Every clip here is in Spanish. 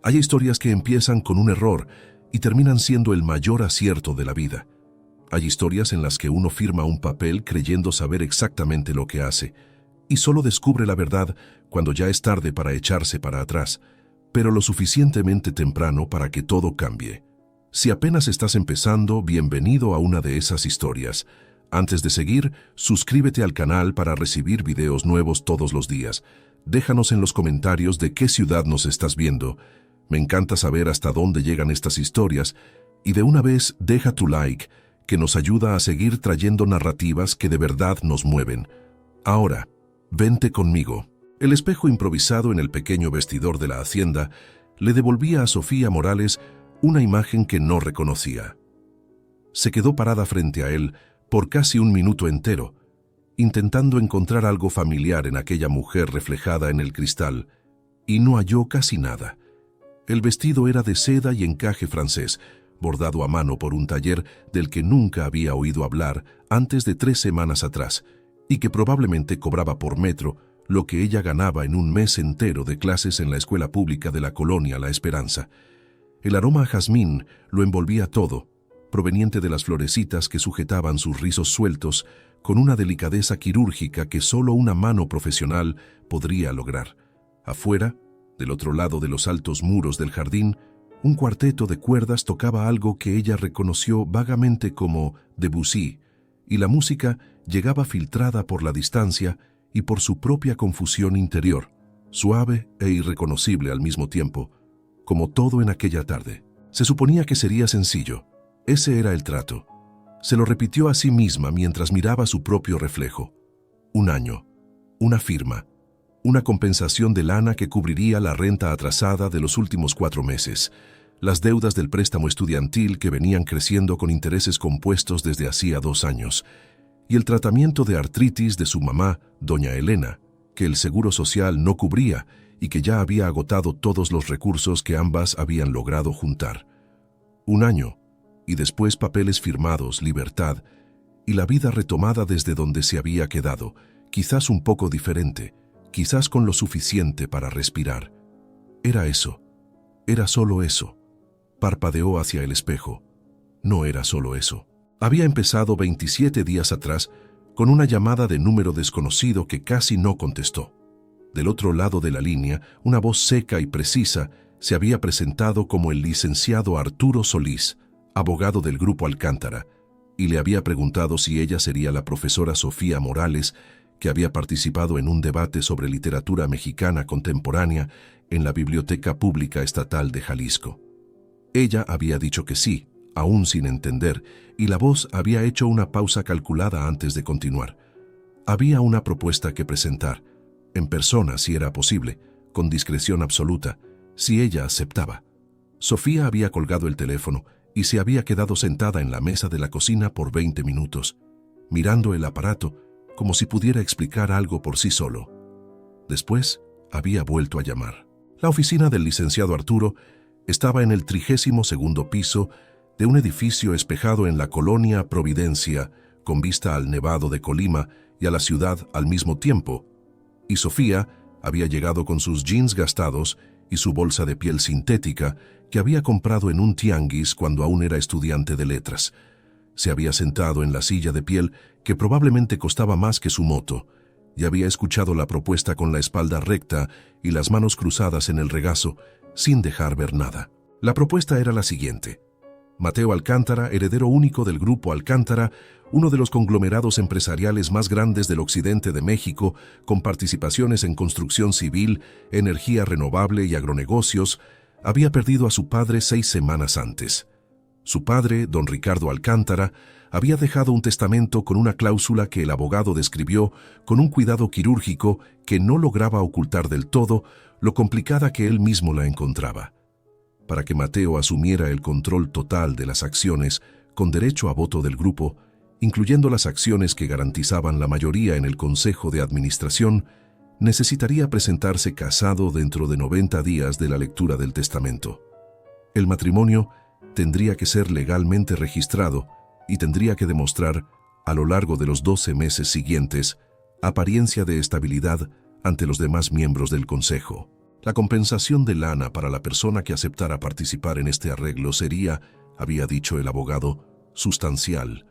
Hay historias que empiezan con un error y terminan siendo el mayor acierto de la vida. Hay historias en las que uno firma un papel creyendo saber exactamente lo que hace y solo descubre la verdad cuando ya es tarde para echarse para atrás, pero lo suficientemente temprano para que todo cambie. Si apenas estás empezando, bienvenido a una de esas historias. Antes de seguir, suscríbete al canal para recibir videos nuevos todos los días. Déjanos en los comentarios de qué ciudad nos estás viendo. Me encanta saber hasta dónde llegan estas historias y de una vez deja tu like, que nos ayuda a seguir trayendo narrativas que de verdad nos mueven. Ahora, vente conmigo. El espejo improvisado en el pequeño vestidor de la hacienda le devolvía a Sofía Morales una imagen que no reconocía. Se quedó parada frente a él por casi un minuto entero, intentando encontrar algo familiar en aquella mujer reflejada en el cristal, y no halló casi nada. El vestido era de seda y encaje francés, bordado a mano por un taller del que nunca había oído hablar antes de 3 semanas atrás, y que probablemente cobraba por metro lo que ella ganaba en un mes entero de clases en la escuela pública de la colonia La Esperanza. El aroma a jazmín lo envolvía todo, proveniente de las florecitas que sujetaban sus rizos sueltos con una delicadeza quirúrgica que solo una mano profesional podría lograr. Afuera, del otro lado de los altos muros del jardín, un cuarteto de cuerdas tocaba algo que ella reconoció vagamente como Debussy, y la música llegaba filtrada por la distancia y por su propia confusión interior, suave e irreconocible al mismo tiempo, como todo en aquella tarde. Se suponía que sería sencillo. Ese era el trato. Se lo repitió a sí misma mientras miraba su propio reflejo. Un año, una firma, una compensación de lana que cubriría la renta atrasada de los últimos 4 meses, las deudas del préstamo estudiantil que venían creciendo con intereses compuestos desde hacía 2 años, y el tratamiento de artritis de su mamá, doña Elena, que el Seguro Social no cubría y que ya había agotado todos los recursos que ambas habían logrado juntar. Un año, y después papeles firmados, libertad, y la vida retomada desde donde se había quedado, quizás un poco diferente, quizás con lo suficiente para respirar. Era eso, era solo eso. Parpadeó hacia el espejo. No era solo eso. Había empezado 27 días atrás con una llamada de número desconocido que casi no contestó. Del otro lado de la línea, una voz seca y precisa se había presentado como el licenciado Arturo Solís, abogado del Grupo Alcántara, y le había preguntado si ella sería la profesora Sofía Morales, que había participado en un debate sobre literatura mexicana contemporánea en la Biblioteca Pública Estatal de Jalisco. Ella había dicho que sí, aún sin entender, y la voz había hecho una pausa calculada antes de continuar. Había una propuesta que presentar, en persona si era posible, con discreción absoluta, si ella aceptaba. Sofía había colgado el teléfono y se había quedado sentada en la mesa de la cocina por 20 minutos, mirando el aparato como si pudiera explicar algo por sí solo. Después había vuelto a llamar. La oficina del licenciado Arturo estaba en el 32º piso de un edificio espejado en la colonia Providencia, con vista al Nevado de Colima y a la ciudad al mismo tiempo, y Sofía había llegado con sus jeans gastados y su bolsa de piel sintética que había comprado en un tianguis cuando aún era estudiante de letras. Se había sentado en la silla de piel que probablemente costaba más que su moto, y había escuchado la propuesta con la espalda recta y las manos cruzadas en el regazo, sin dejar ver nada. La propuesta era la siguiente. Mateo Alcántara, heredero único del Grupo Alcántara, uno de los conglomerados empresariales más grandes del occidente de México, con participaciones en construcción civil, energía renovable y agronegocios, había perdido a su padre 6 semanas antes. Su padre, don Ricardo Alcántara, había dejado un testamento con una cláusula que el abogado describió con un cuidado quirúrgico que no lograba ocultar del todo lo complicada que él mismo la encontraba. Para que Mateo asumiera el control total de las acciones con derecho a voto del grupo, incluyendo las acciones que garantizaban la mayoría en el Consejo de Administración, necesitaría presentarse casado dentro de 90 días de la lectura del testamento. El matrimonio tendría que ser legalmente registrado y tendría que demostrar, a lo largo de los 12 meses siguientes, apariencia de estabilidad ante los demás miembros del Consejo. La compensación de lana para la persona que aceptara participar en este arreglo sería, había dicho el abogado, sustancial.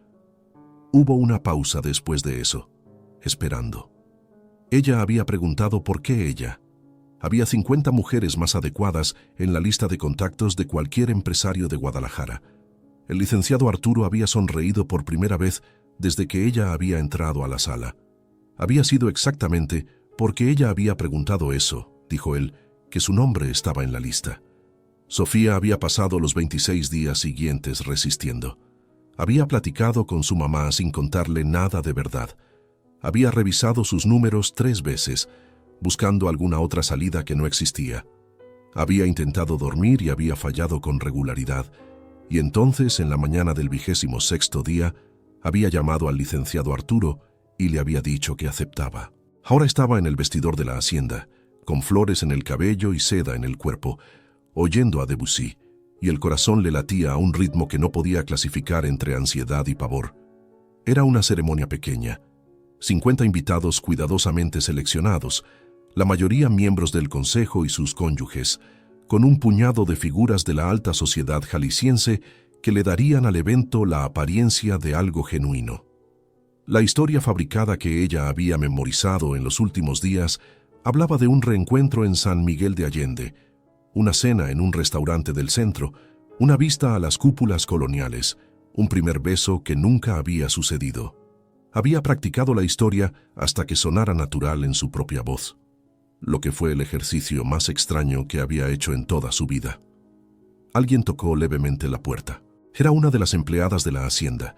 Hubo una pausa después de eso, esperando. Ella había preguntado por qué ella. Había 50 mujeres más adecuadas en la lista de contactos de cualquier empresario de Guadalajara. El licenciado Arturo había sonreído por primera vez desde que ella había entrado a la sala. Había sido exactamente porque ella había preguntado eso, dijo él, que su nombre estaba en la lista. Sofía había pasado los 26 días siguientes resistiendo. Había platicado con su mamá sin contarle nada de verdad. Había revisado sus números 3 veces, buscando alguna otra salida que no existía. Había intentado dormir y había fallado con regularidad. Y entonces, en la mañana del 26º día, había llamado al licenciado Arturo y le había dicho que aceptaba. Ahora estaba en el vestidor de la hacienda, con flores en el cabello y seda en el cuerpo, oyendo a Debussy, y el corazón le latía a un ritmo que no podía clasificar entre ansiedad y pavor. Era una ceremonia pequeña. 50 invitados cuidadosamente seleccionados, la mayoría miembros del consejo y sus cónyuges, con un puñado de figuras de la alta sociedad jalisciense que le darían al evento la apariencia de algo genuino. La historia fabricada que ella había memorizado en los últimos días hablaba de un reencuentro en San Miguel de Allende, una cena en un restaurante del centro, una vista a las cúpulas coloniales, un primer beso que nunca había sucedido. Había practicado la historia hasta que sonara natural en su propia voz, lo que fue el ejercicio más extraño que había hecho en toda su vida. Alguien tocó levemente la puerta. Era una de las empleadas de la hacienda,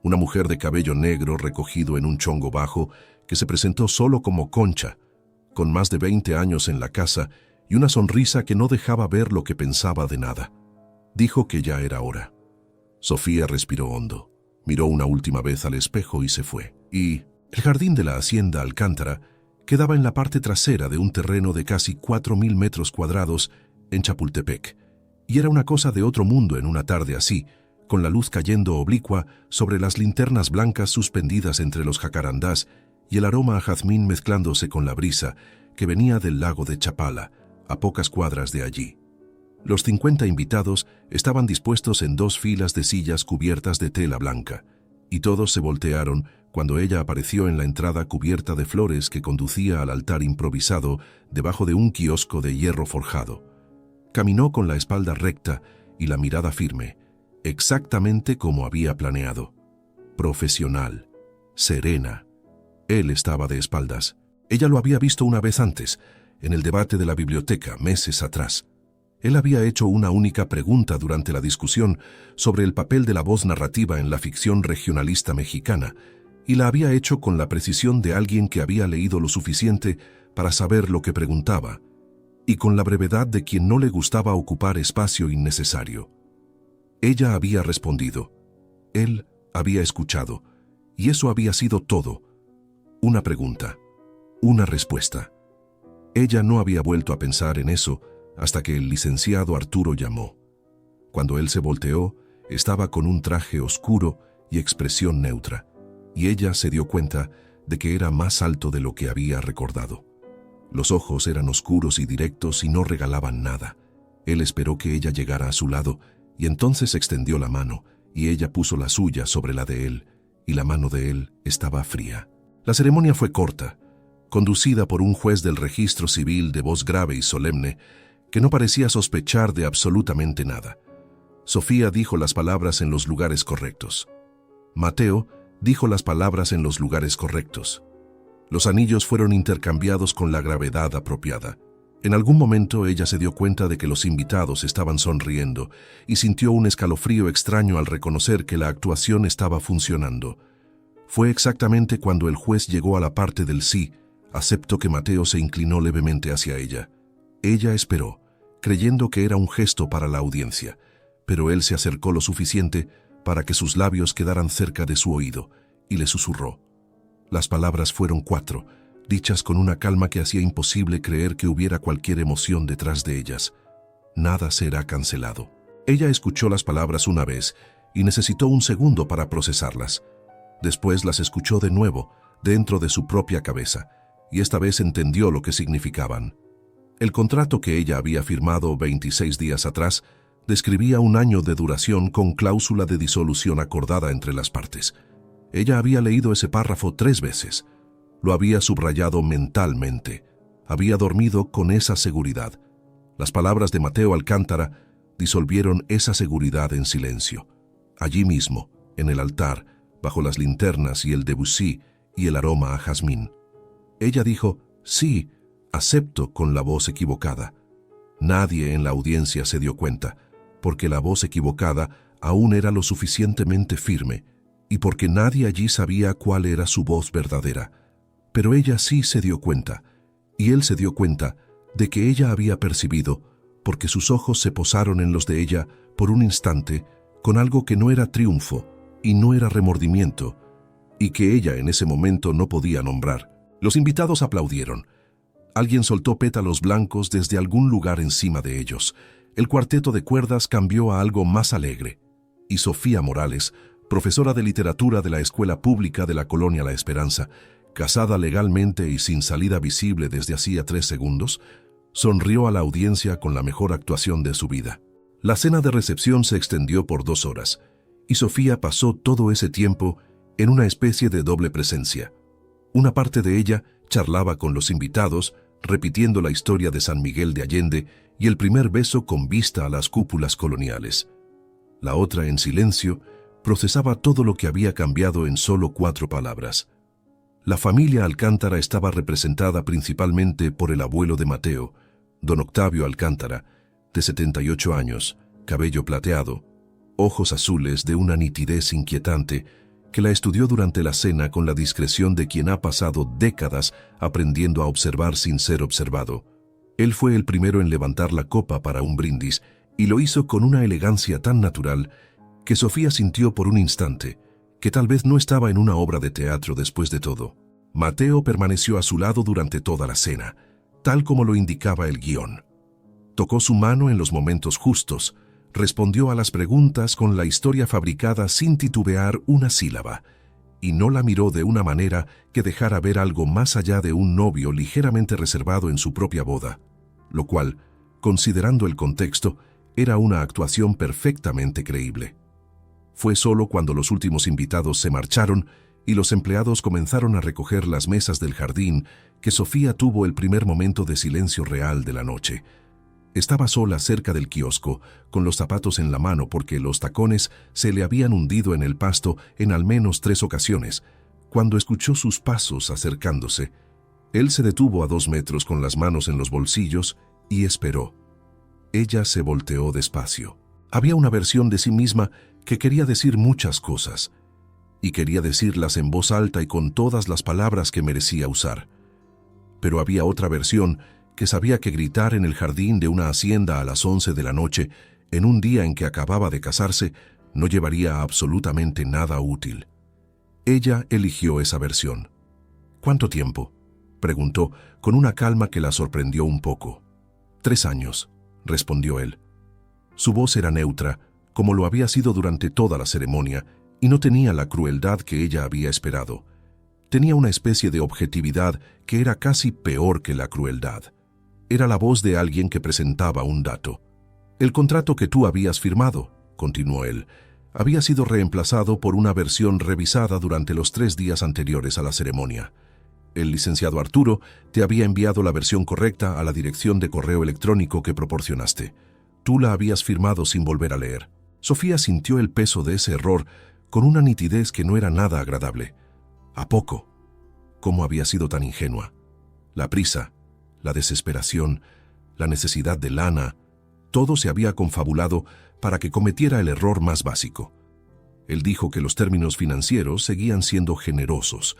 una mujer de cabello negro recogido en un chongo bajo que se presentó solo como Concha, con más de 20 años en la casa y una sonrisa que no dejaba ver lo que pensaba de nada. Dijo que ya era hora. Sofía respiró hondo, miró una última vez al espejo y se fue. Y el jardín de la hacienda Alcántara quedaba en la parte trasera de un terreno de casi 4.000 metros cuadrados en Chapultepec, y era una cosa de otro mundo en una tarde así, con la luz cayendo oblicua sobre las linternas blancas suspendidas entre los jacarandás y el aroma a jazmín mezclándose con la brisa que venía del lago de Chapala, a pocas cuadras de allí. Los 50 invitados estaban dispuestos en 2 filas de sillas cubiertas de tela blanca, y todos se voltearon cuando ella apareció en la entrada cubierta de flores que conducía al altar improvisado debajo de un kiosco de hierro forjado. Caminó con la espalda recta y la mirada firme, exactamente como había planeado. Profesional, serena. Él estaba de espaldas. Ella lo había visto una vez antes, en el debate de la biblioteca, meses atrás. Él había hecho una única pregunta durante la discusión sobre el papel de la voz narrativa en la ficción regionalista mexicana, y la había hecho con la precisión de alguien que había leído lo suficiente para saber lo que preguntaba, y con la brevedad de quien no le gustaba ocupar espacio innecesario. Ella había respondido. Él había escuchado, y eso había sido todo. Una pregunta, una respuesta. Ella no había vuelto a pensar en eso hasta que el licenciado Arturo llamó. Cuando él se volteó, estaba con un traje oscuro y expresión neutra, y ella se dio cuenta de que era más alto de lo que había recordado. Los ojos eran oscuros y directos y no regalaban nada. Él esperó que ella llegara a su lado y entonces extendió la mano, y ella puso la suya sobre la de él, y la mano de él estaba fría. La ceremonia fue corta, conducida por un juez del registro civil de voz grave y solemne, que no parecía sospechar de absolutamente nada. Sofía dijo las palabras en los lugares correctos. Mateo dijo las palabras en los lugares correctos. Los anillos fueron intercambiados con la gravedad apropiada. En algún momento ella se dio cuenta de que los invitados estaban sonriendo y sintió un escalofrío extraño al reconocer que la actuación estaba funcionando. Fue exactamente cuando el juez llegó a la parte del sí, aceptó que Mateo se inclinó levemente hacia ella. Ella esperó, creyendo que era un gesto para la audiencia, pero él se acercó lo suficiente para que sus labios quedaran cerca de su oído y le susurró. Las palabras fueron 4, dichas con una calma que hacía imposible creer que hubiera cualquier emoción detrás de ellas. Nada será cancelado. Ella escuchó las palabras una vez y necesitó un segundo para procesarlas. Después las escuchó de nuevo, dentro de su propia cabeza, y esta vez entendió lo que significaban. El contrato que ella había firmado 26 días atrás describía un año de duración con cláusula de disolución acordada entre las partes. Ella había leído ese párrafo 3 veces. Lo había subrayado mentalmente. Había dormido con esa seguridad. Las palabras de Mateo Alcántara disolvieron esa seguridad en silencio. Allí mismo, en el altar, bajo las linternas y el Debussy y el aroma a jazmín. Ella dijo, sí, acepto, con la voz equivocada. Nadie en la audiencia se dio cuenta, porque la voz equivocada aún era lo suficientemente firme, y porque nadie allí sabía cuál era su voz verdadera. Pero ella sí se dio cuenta, y él se dio cuenta de que ella había percibido, porque sus ojos se posaron en los de ella por un instante, con algo que no era triunfo y no era remordimiento, y que ella en ese momento no podía nombrar. Los invitados aplaudieron. Alguien soltó pétalos blancos desde algún lugar encima de ellos. El cuarteto de cuerdas cambió a algo más alegre. Y Sofía Morales, profesora de literatura de la Escuela Pública de la Colonia La Esperanza, casada legalmente y sin salida visible desde hacía 3 segundos, sonrió a la audiencia con la mejor actuación de su vida. La cena de recepción se extendió por 2 horas, y Sofía pasó todo ese tiempo en una especie de doble presencia. Una parte de ella charlaba con los invitados, repitiendo la historia de San Miguel de Allende y el primer beso con vista a las cúpulas coloniales. La otra, en silencio, procesaba todo lo que había cambiado en solo 4 palabras. La familia Alcántara estaba representada principalmente por el abuelo de Mateo, don Octavio Alcántara, de 78 años, cabello plateado, ojos azules de una nitidez inquietante, que la estudió durante la cena con la discreción de quien ha pasado décadas aprendiendo a observar sin ser observado. Él fue el primero en levantar la copa para un brindis y lo hizo con una elegancia tan natural que Sofía sintió por un instante que tal vez no estaba en una obra de teatro después de todo. Mateo permaneció a su lado durante toda la cena, tal como lo indicaba el guión. Tocó su mano en los momentos justos, respondió a las preguntas con la historia fabricada sin titubear una sílaba, y no la miró de una manera que dejara ver algo más allá de un novio ligeramente reservado en su propia boda, lo cual, considerando el contexto, era una actuación perfectamente creíble. Fue solo cuando los últimos invitados se marcharon y los empleados comenzaron a recoger las mesas del jardín que Sofía tuvo el primer momento de silencio real de la noche. Estaba sola cerca del kiosco, con los zapatos en la mano porque los tacones se le habían hundido en el pasto en al menos 3 ocasiones, cuando escuchó sus pasos acercándose. Él se detuvo a 2 metros con las manos en los bolsillos y esperó. Ella se volteó despacio. Había una versión de sí misma que quería decir muchas cosas, y quería decirlas en voz alta y con todas las palabras que merecía usar. Pero había otra versión que sabía que gritar en el jardín de una hacienda a las 11 de la noche, en un día en que acababa de casarse, no llevaría a absolutamente nada útil. Ella eligió esa versión. ¿Cuánto tiempo?, preguntó, con una calma que la sorprendió un poco. 3 años, respondió él. Su voz era neutra, como lo había sido durante toda la ceremonia, y no tenía la crueldad que ella había esperado. Tenía una especie de objetividad que era casi peor que la crueldad. Era la voz de alguien que presentaba un dato. El contrato que tú habías firmado, continuó él, había sido reemplazado por una versión revisada durante los 3 días anteriores a la ceremonia. El licenciado Arturo te había enviado la versión correcta a la dirección de correo electrónico que proporcionaste. Tú la habías firmado sin volver a leer. Sofía sintió el peso de ese error con una nitidez que no era nada agradable. ¿A poco? ¿Cómo había sido tan ingenua? La prisa, la desesperación, la necesidad de lana, todo se había confabulado para que cometiera el error más básico. Él dijo que los términos financieros seguían siendo generosos.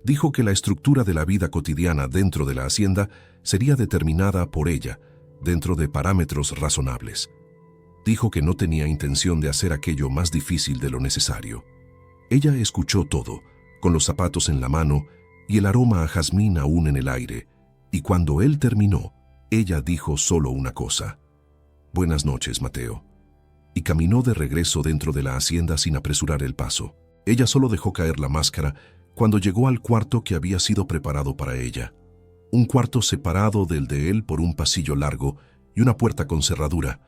Dijo que la estructura de la vida cotidiana dentro de la hacienda sería determinada por ella, dentro de parámetros razonables. Dijo que no tenía intención de hacer aquello más difícil de lo necesario. Ella escuchó todo, con los zapatos en la mano y el aroma a jazmín aún en el aire, y cuando él terminó, ella dijo solo una cosa: «Buenas noches, Mateo», y caminó de regreso dentro de la hacienda sin apresurar el paso. Ella solo dejó caer la máscara cuando llegó al cuarto que había sido preparado para ella. un cuarto separado del de él por un pasillo largo y una puerta con cerradura,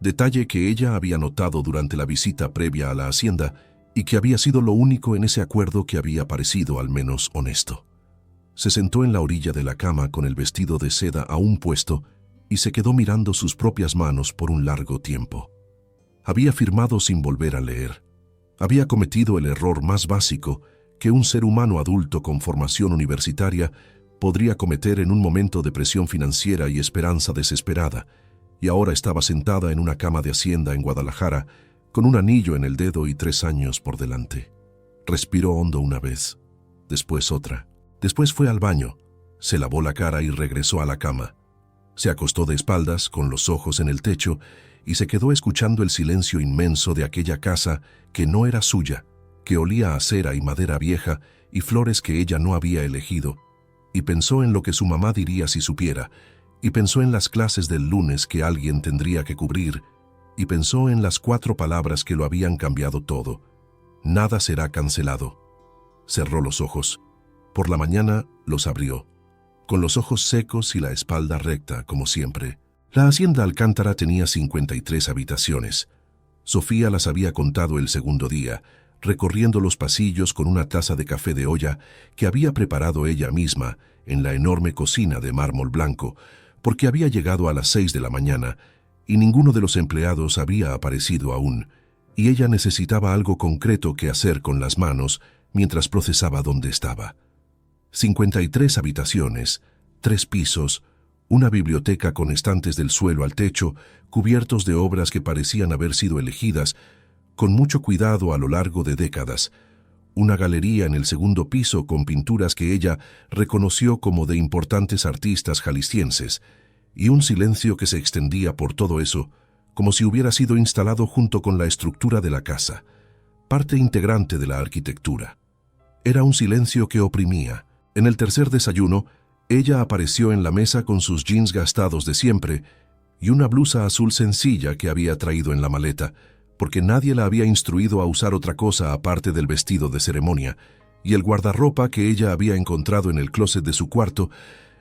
detalle que ella había notado durante la visita previa a la hacienda y que había sido lo único en ese acuerdo que había parecido al menos honesto. Se sentó en la orilla de la cama con el vestido de seda aún puesto y se quedó mirando sus propias manos por un largo tiempo. Había firmado sin volver a leer. Había cometido el error más básico que un ser humano adulto con formación universitaria podría cometer en un momento de presión financiera y esperanza desesperada, y ahora estaba sentada en una cama de hacienda en Guadalajara con un anillo en el dedo y 3 años por delante. Respiró hondo una vez, después otra. Después fue al baño, se lavó la cara y regresó a la cama. Se acostó de espaldas, con los ojos en el techo, y se quedó escuchando el silencio inmenso de aquella casa que no era suya, que olía a cera y madera vieja y flores que ella no había elegido, y pensó en lo que su mamá diría si supiera, y pensó en las clases del lunes que alguien tendría que cubrir, y pensó en las 4 palabras que lo habían cambiado todo. Nada será cancelado. Cerró los ojos. Por la mañana los abrió, con los ojos secos y la espalda recta, como siempre. La hacienda Alcántara tenía 53 habitaciones. Sofía las había contado el segundo día, recorriendo los pasillos con una taza de café de olla que había preparado ella misma en la enorme cocina de mármol blanco, porque había llegado a las 6 de la mañana y ninguno de los empleados había aparecido aún, y ella necesitaba algo concreto que hacer con las manos mientras procesaba dónde estaba. 53 habitaciones, 3 pisos, una biblioteca con estantes del suelo al techo, cubiertos de obras que parecían haber sido elegidas con mucho cuidado a lo largo de décadas, una galería en el segundo piso con pinturas que ella reconoció como de importantes artistas jaliscienses, y un silencio que se extendía por todo eso, como si hubiera sido instalado junto con la estructura de la casa, parte integrante de la arquitectura. Era un silencio que oprimía. En el tercer desayuno, ella apareció en la mesa con sus jeans gastados de siempre y una blusa azul sencilla que había traído en la maleta, porque nadie la había instruido a usar otra cosa aparte del vestido de ceremonia, y el guardarropa que ella había encontrado en el closet de su cuarto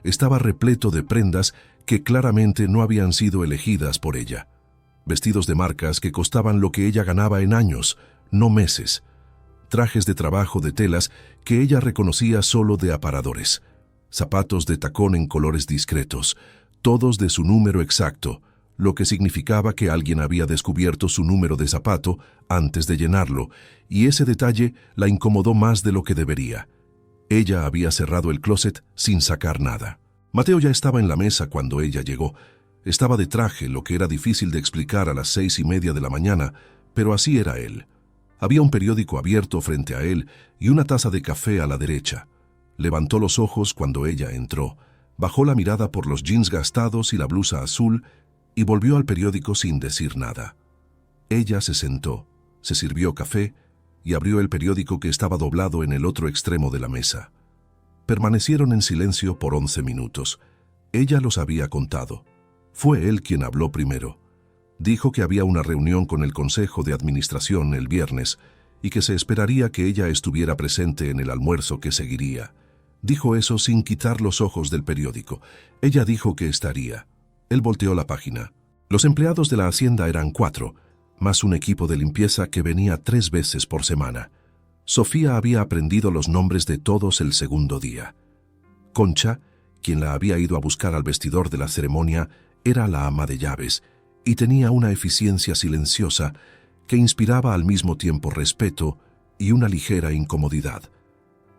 estaba repleto de prendas que claramente no habían sido elegidas por ella. Vestidos de marcas que costaban lo que ella ganaba en años, no meses. Trajes de trabajo de telas que ella reconocía solo de aparadores, zapatos de tacón en colores discretos, todos de su número exacto, lo que significaba que alguien había descubierto su número de zapato antes de llenarlo, y ese detalle la incomodó más de lo que debería. Ella había cerrado el closet sin sacar nada. Mateo ya estaba en la mesa cuando ella llegó. Estaba de traje, lo que era difícil de explicar a las 6:30 de la mañana, pero así era él. Había un periódico abierto frente a él y una taza de café a la derecha. Levantó los ojos cuando ella entró, bajó la mirada por los jeans gastados y la blusa azul y volvió al periódico sin decir nada. Ella se sentó, se sirvió café y abrió el periódico que estaba doblado en el otro extremo de la mesa. Permanecieron en silencio por 11 minutos. Ella los había contado. Fue él quien habló primero. Dijo que había una reunión con el Consejo de Administración el viernes y que se esperaría que ella estuviera presente en el almuerzo que seguiría. Dijo eso sin quitar los ojos del periódico. Ella dijo que estaría. Él volteó la página. Los empleados de la hacienda eran 4, más un equipo de limpieza que venía 3 veces por semana. Sofía había aprendido los nombres de todos el segundo día. Concha, quien la había ido a buscar al vestidor de la ceremonia, era la ama de llaves, y tenía una eficiencia silenciosa que inspiraba al mismo tiempo respeto y una ligera incomodidad.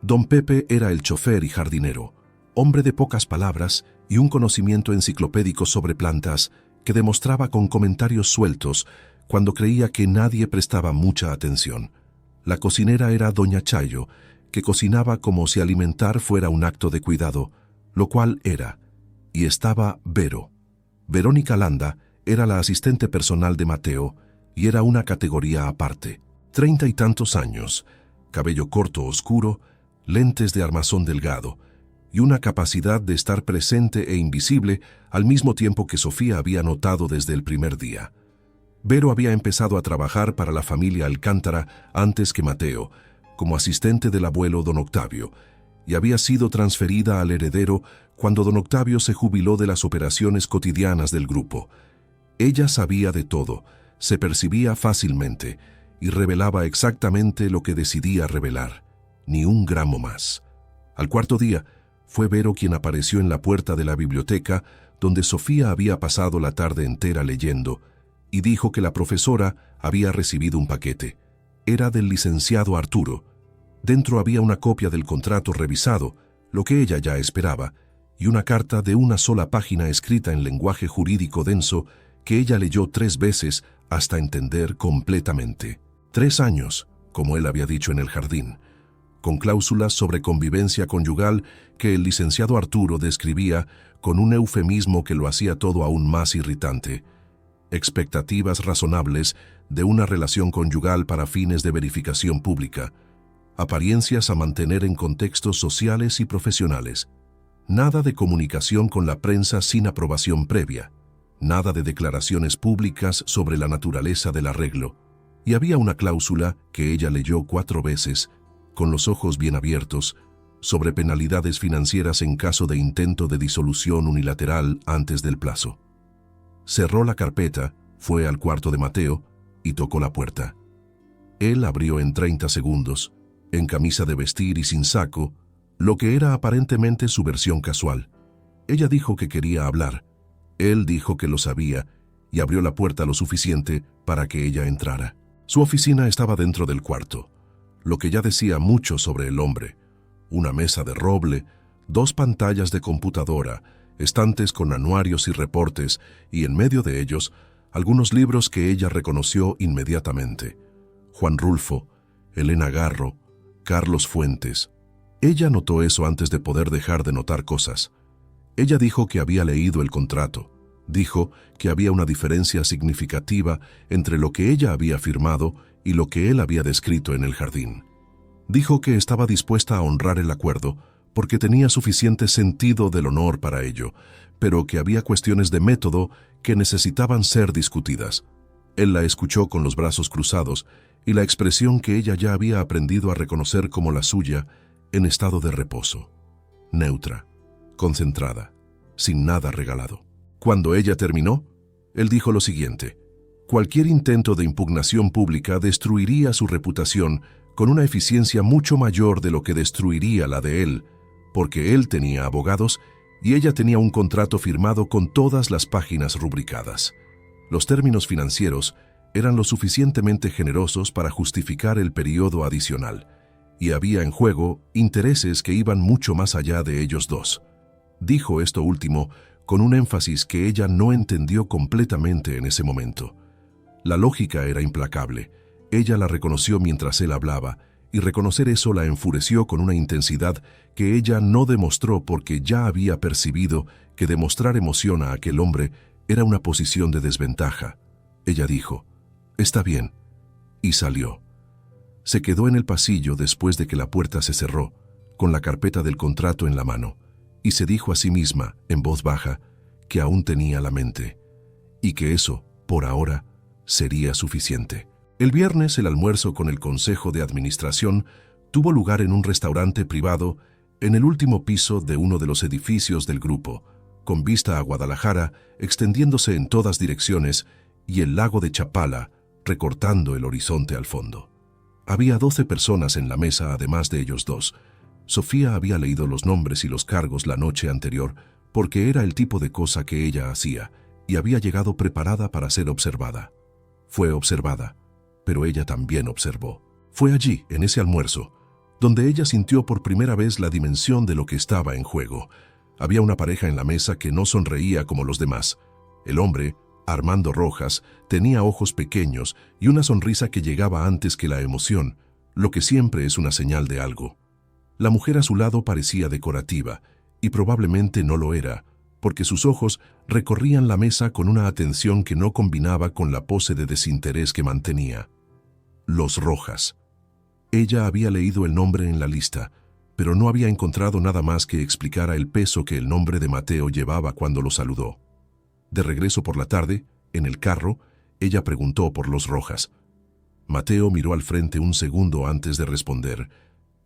Don Pepe era el chofer y jardinero, hombre de pocas palabras y un conocimiento enciclopédico sobre plantas que demostraba con comentarios sueltos cuando creía que nadie prestaba mucha atención. La cocinera era doña Chayo, que cocinaba como si alimentar fuera un acto de cuidado, lo cual era, y estaba Vero. Verónica Landa era la asistente personal de Mateo y era una categoría aparte. 30 y tantos años, cabello corto oscuro, lentes de armazón delgado y una capacidad de estar presente e invisible al mismo tiempo que Sofía había notado desde el primer día. Vero había empezado a trabajar para la familia Alcántara antes que Mateo, como asistente del abuelo don Octavio, y había sido transferida al heredero cuando don Octavio se jubiló de las operaciones cotidianas del grupo. Ella sabía de todo, se percibía fácilmente y revelaba exactamente lo que decidía revelar, ni un gramo más. Al cuarto día, fue Vero quien apareció en la puerta de la biblioteca donde Sofía había pasado la tarde entera leyendo, y dijo que la profesora había recibido un paquete. Era del licenciado Arturo. Dentro había una copia del contrato revisado, lo que ella ya esperaba, y una carta de una sola página escrita en lenguaje jurídico denso que ella leyó 3 veces hasta entender completamente. 3 años, como él había dicho en el jardín, con cláusulas sobre convivencia conyugal que el licenciado Arturo describía con un eufemismo que lo hacía todo aún más irritante. Expectativas razonables de una relación conyugal para fines de verificación pública. Apariencias a mantener en contextos sociales y profesionales. Nada de comunicación con la prensa sin aprobación previa. Nada de declaraciones públicas sobre la naturaleza del arreglo. Y había una cláusula que ella leyó 4 veces, con los ojos bien abiertos, sobre penalidades financieras en caso de intento de disolución unilateral antes del plazo. Cerró la carpeta, fue al cuarto de Mateo y tocó la puerta. Él abrió en 30 segundos, en camisa de vestir y sin saco, lo que era aparentemente su versión casual. Ella dijo que quería hablar. Él dijo que lo sabía y abrió la puerta lo suficiente para que ella entrara. Su oficina estaba dentro del cuarto, lo que ya decía mucho sobre el hombre. Una mesa de roble, 2 pantallas de computadora, estantes con anuarios y reportes, y en medio de ellos, algunos libros que ella reconoció inmediatamente. Juan Rulfo, Elena Garro, Carlos Fuentes. Ella notó eso antes de poder dejar de notar cosas. Ella dijo que había leído el contrato. Dijo que había una diferencia significativa entre lo que ella había firmado y lo que él había descrito en el jardín. Dijo que estaba dispuesta a honrar el acuerdo porque tenía suficiente sentido del honor para ello, pero que había cuestiones de método que necesitaban ser discutidas. Él la escuchó con los brazos cruzados y la expresión que ella ya había aprendido a reconocer como la suya en estado de reposo. Neutra, concentrada, sin nada regalado. Cuando ella terminó, él dijo lo siguiente: cualquier intento de impugnación pública destruiría su reputación con una eficiencia mucho mayor de lo que destruiría la de él, porque él tenía abogados y ella tenía un contrato firmado con todas las páginas rubricadas. Los términos financieros eran lo suficientemente generosos para justificar el periodo adicional, y había en juego intereses que iban mucho más allá de ellos dos. Dijo esto último con un énfasis que ella no entendió completamente en ese momento. La lógica era implacable. Ella la reconoció mientras él hablaba, y reconocer eso la enfureció con una intensidad que ella no demostró porque ya había percibido que demostrar emoción a aquel hombre era una posición de desventaja. Ella dijo: «Está bien», y salió. Se quedó en el pasillo después de que la puerta se cerró, con la carpeta del contrato en la mano, y se dijo a sí misma, en voz baja, que aún tenía la mente, y que eso, por ahora, sería suficiente. El viernes el almuerzo con el Consejo de Administración tuvo lugar en un restaurante privado en el último piso de uno de los edificios del grupo, con vista a Guadalajara extendiéndose en todas direcciones y el lago de Chapala recortando el horizonte al fondo. Había 12 personas en la mesa además de ellos dos. Sofía había leído los nombres y los cargos la noche anterior porque era el tipo de cosa que ella hacía y había llegado preparada para ser observada. Fue observada, pero ella también observó. Fue allí, en ese almuerzo, donde ella sintió por primera vez la dimensión de lo que estaba en juego. Había una pareja en la mesa que no sonreía como los demás. El hombre, Armando Rojas, tenía ojos pequeños y una sonrisa que llegaba antes que la emoción, lo que siempre es una señal de algo. La mujer a su lado parecía decorativa, y probablemente no lo era, porque sus ojos recorrían la mesa con una atención que no combinaba con la pose de desinterés que mantenía. Los Rojas. Ella había leído el nombre en la lista, pero no había encontrado nada más que explicara el peso que el nombre de Mateo llevaba cuando lo saludó. De regreso por la tarde, en el carro, ella preguntó por los Rojas. Mateo miró al frente un segundo antes de responder.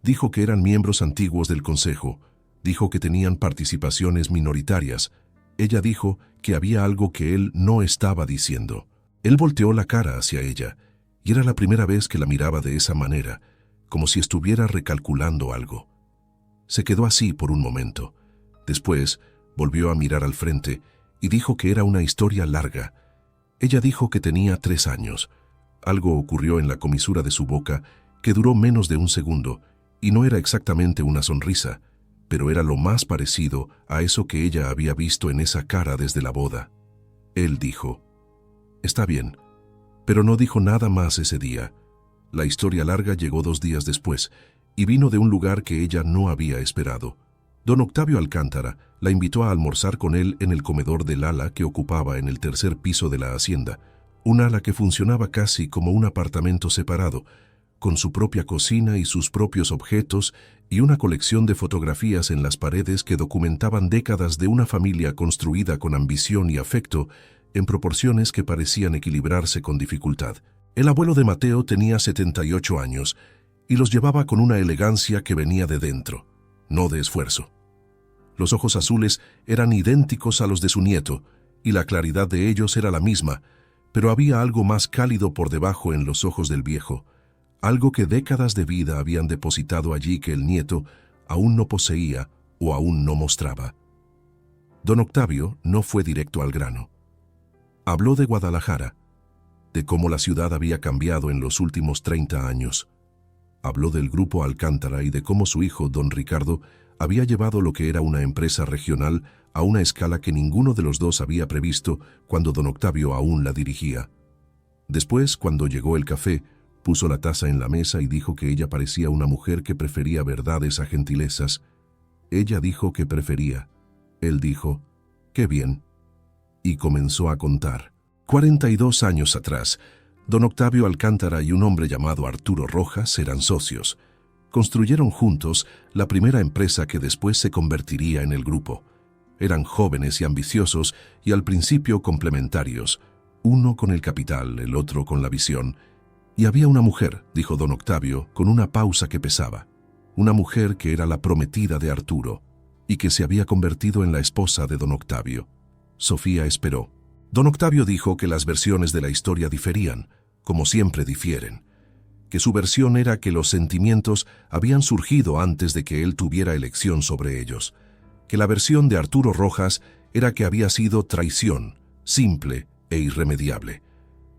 Dijo que eran miembros antiguos del consejo. Dijo que tenían participaciones minoritarias. Ella dijo que había algo que él no estaba diciendo. Él volteó la cara hacia ella, y era la primera vez que la miraba de esa manera, como si estuviera recalculando algo. Se quedó así por un momento. Después, volvió a mirar al frente y dijo que era una historia larga. Ella dijo que tenía 3 años. Algo ocurrió en la comisura de su boca que duró menos de un segundo, y no era exactamente una sonrisa, pero era lo más parecido a eso que ella había visto en esa cara desde la boda. Él dijo, «Está bien», pero no dijo nada más ese día. La historia larga llegó 2 días después, y vino de un lugar que ella no había esperado. Don Octavio Alcántara la invitó a almorzar con él en el comedor del ala que ocupaba en el 3er piso de la hacienda, un ala que funcionaba casi como un apartamento separado, con su propia cocina y sus propios objetos y una colección de fotografías en las paredes que documentaban décadas de una familia construida con ambición y afecto en proporciones que parecían equilibrarse con dificultad. El abuelo de Mateo tenía 78 años y los llevaba con una elegancia que venía de dentro, no de esfuerzo. Los ojos azules eran idénticos a los de su nieto y la claridad de ellos era la misma, pero había algo más cálido por debajo en los ojos del viejo, algo que décadas de vida habían depositado allí que el nieto aún no poseía o aún no mostraba. Don Octavio no fue directo al grano. Habló de Guadalajara, de cómo la ciudad había cambiado en los últimos 30 años. Habló del grupo Alcántara y de cómo su hijo, don Ricardo, había llevado lo que era una empresa regional a una escala que ninguno de los dos había previsto cuando don Octavio aún la dirigía. Después, cuando llegó el café, puso la taza en la mesa y dijo que ella parecía una mujer que prefería verdades a gentilezas. Ella dijo que prefería. Él dijo, «Qué bien». Y comenzó a contar. 42 años atrás, don Octavio Alcántara y un hombre llamado Arturo Rojas eran socios. Construyeron juntos la primera empresa que después se convertiría en el grupo. Eran jóvenes y ambiciosos y al principio complementarios, uno con el capital, el otro con la visión. Y había una mujer, dijo don Octavio, con una pausa que pesaba. Una mujer que era la prometida de Arturo y que se había convertido en la esposa de don Octavio. Sofía esperó. Don Octavio dijo que las versiones de la historia diferían, como siempre difieren, que su versión era que los sentimientos habían surgido antes de que él tuviera elección sobre ellos, que la versión de Arturo Rojas era que había sido traición, simple e irremediable,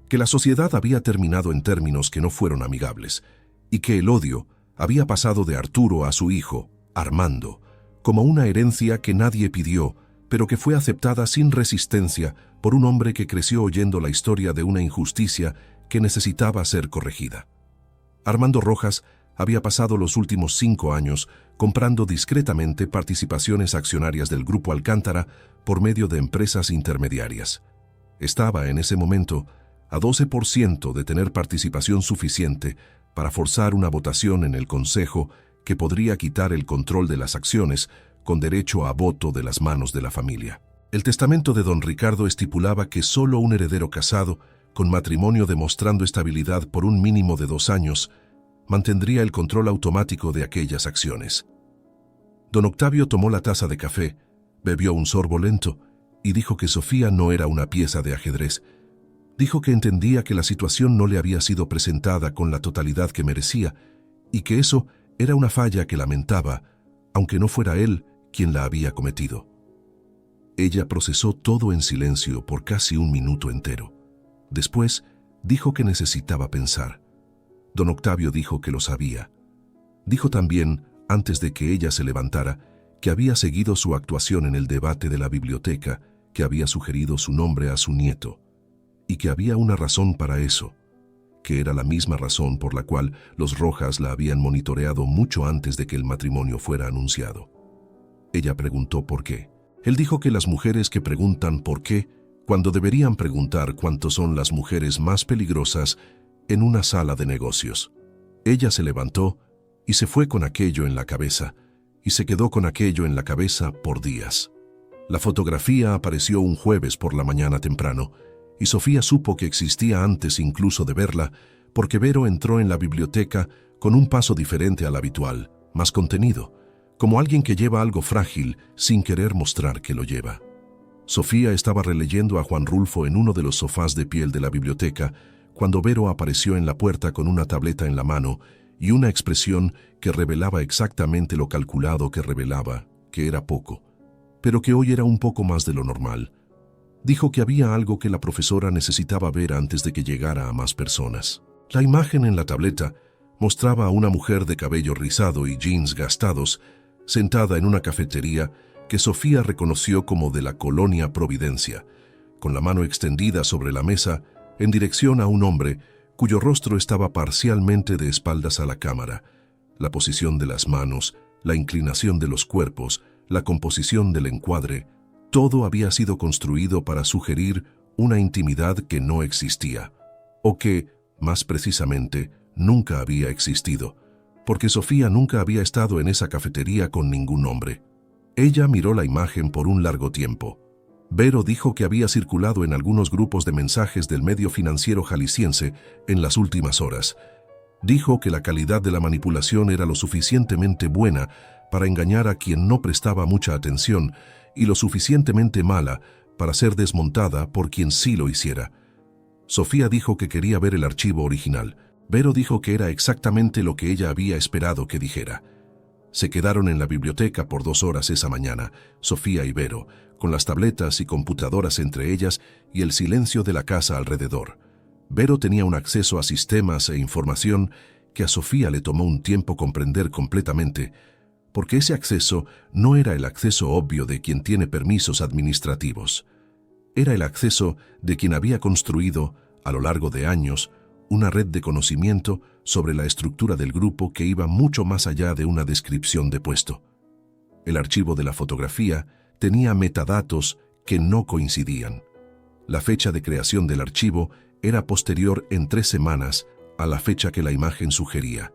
que la sociedad había terminado en términos que no fueron amigables, y que el odio había pasado de Arturo a su hijo, Armando, como una herencia que nadie pidió, pero que fue aceptada sin resistencia por un hombre que creció oyendo la historia de una injusticia que necesitaba ser corregida. Armando Rojas había pasado los últimos 5 años comprando discretamente participaciones accionarias del Grupo Alcántara por medio de empresas intermediarias. Estaba en ese momento a 12% de tener participación suficiente para forzar una votación en el Consejo que podría quitar el control de las acciones con derecho a voto de las manos de la familia. El testamento de don Ricardo estipulaba que solo un heredero casado, con matrimonio demostrando estabilidad por un mínimo de 2 años, mantendría el control automático de aquellas acciones. Don Octavio tomó la taza de café, bebió un sorbo lento y dijo que Sofía no era una pieza de ajedrez. Dijo que entendía que la situación no le había sido presentada con la totalidad que merecía y que eso era una falla que lamentaba, aunque no fuera él quien la había cometido. Ella procesó todo en silencio por casi 1 minuto entero. Después, dijo que necesitaba pensar. Don Octavio dijo que lo sabía. Dijo también, antes de que ella se levantara, que había seguido su actuación en el debate de la biblioteca, que había sugerido su nombre a su nieto, y que había una razón para eso, que era la misma razón por la cual los Rojas la habían monitoreado mucho antes de que el matrimonio fuera anunciado. Ella preguntó por qué. Él dijo que las mujeres que preguntan por qué, cuando deberían preguntar cuántos son las mujeres más peligrosas en una sala de negocios. Ella se levantó y se fue con aquello en la cabeza, y se quedó con aquello en la cabeza por días. La fotografía apareció un jueves por la mañana temprano, y Sofía supo que existía antes incluso de verla, porque Vero entró en la biblioteca con un paso diferente al habitual, más contenido, como alguien que lleva algo frágil sin querer mostrar que lo lleva. Sofía estaba releyendo a Juan Rulfo en uno de los sofás de piel de la biblioteca cuando Vero apareció en la puerta con una tableta en la mano y una expresión que revelaba exactamente lo calculado que revelaba, que era poco, pero que hoy era un poco más de lo normal. Dijo que había algo que la profesora necesitaba ver antes de que llegara a más personas. La imagen en la tableta mostraba a una mujer de cabello rizado y jeans gastados, sentada en una cafetería que Sofía reconoció como de la colonia Providencia, con la mano extendida sobre la mesa en dirección a un hombre cuyo rostro estaba parcialmente de espaldas a la cámara. La posición de las manos, la inclinación de los cuerpos, la composición del encuadre, todo había sido construido para sugerir una intimidad que no existía, o que, más precisamente, nunca había existido, porque Sofía nunca había estado en esa cafetería con ningún hombre. Ella miró la imagen por un largo tiempo. Vero dijo que había circulado en algunos grupos de mensajes del medio financiero jalisciense en las últimas horas. Dijo que la calidad de la manipulación era lo suficientemente buena para engañar a quien no prestaba mucha atención y lo suficientemente mala para ser desmontada por quien sí lo hiciera. Sofía dijo que quería ver el archivo original. Vero dijo que era exactamente lo que ella había esperado que dijera. Se quedaron en la biblioteca por 2 horas esa mañana, Sofía y Vero, con las tabletas y computadoras entre ellas y el silencio de la casa alrededor. Vero tenía un acceso a sistemas e información que a Sofía le tomó un tiempo comprender completamente, porque ese acceso no era el acceso obvio de quien tiene permisos administrativos. Era el acceso de quien había construido, a lo largo de años, una red de conocimiento sobre la estructura del grupo que iba mucho más allá de una descripción de puesto. El archivo de la fotografía tenía metadatos que no coincidían. La fecha de creación del archivo era posterior en 3 semanas a la fecha que la imagen sugería.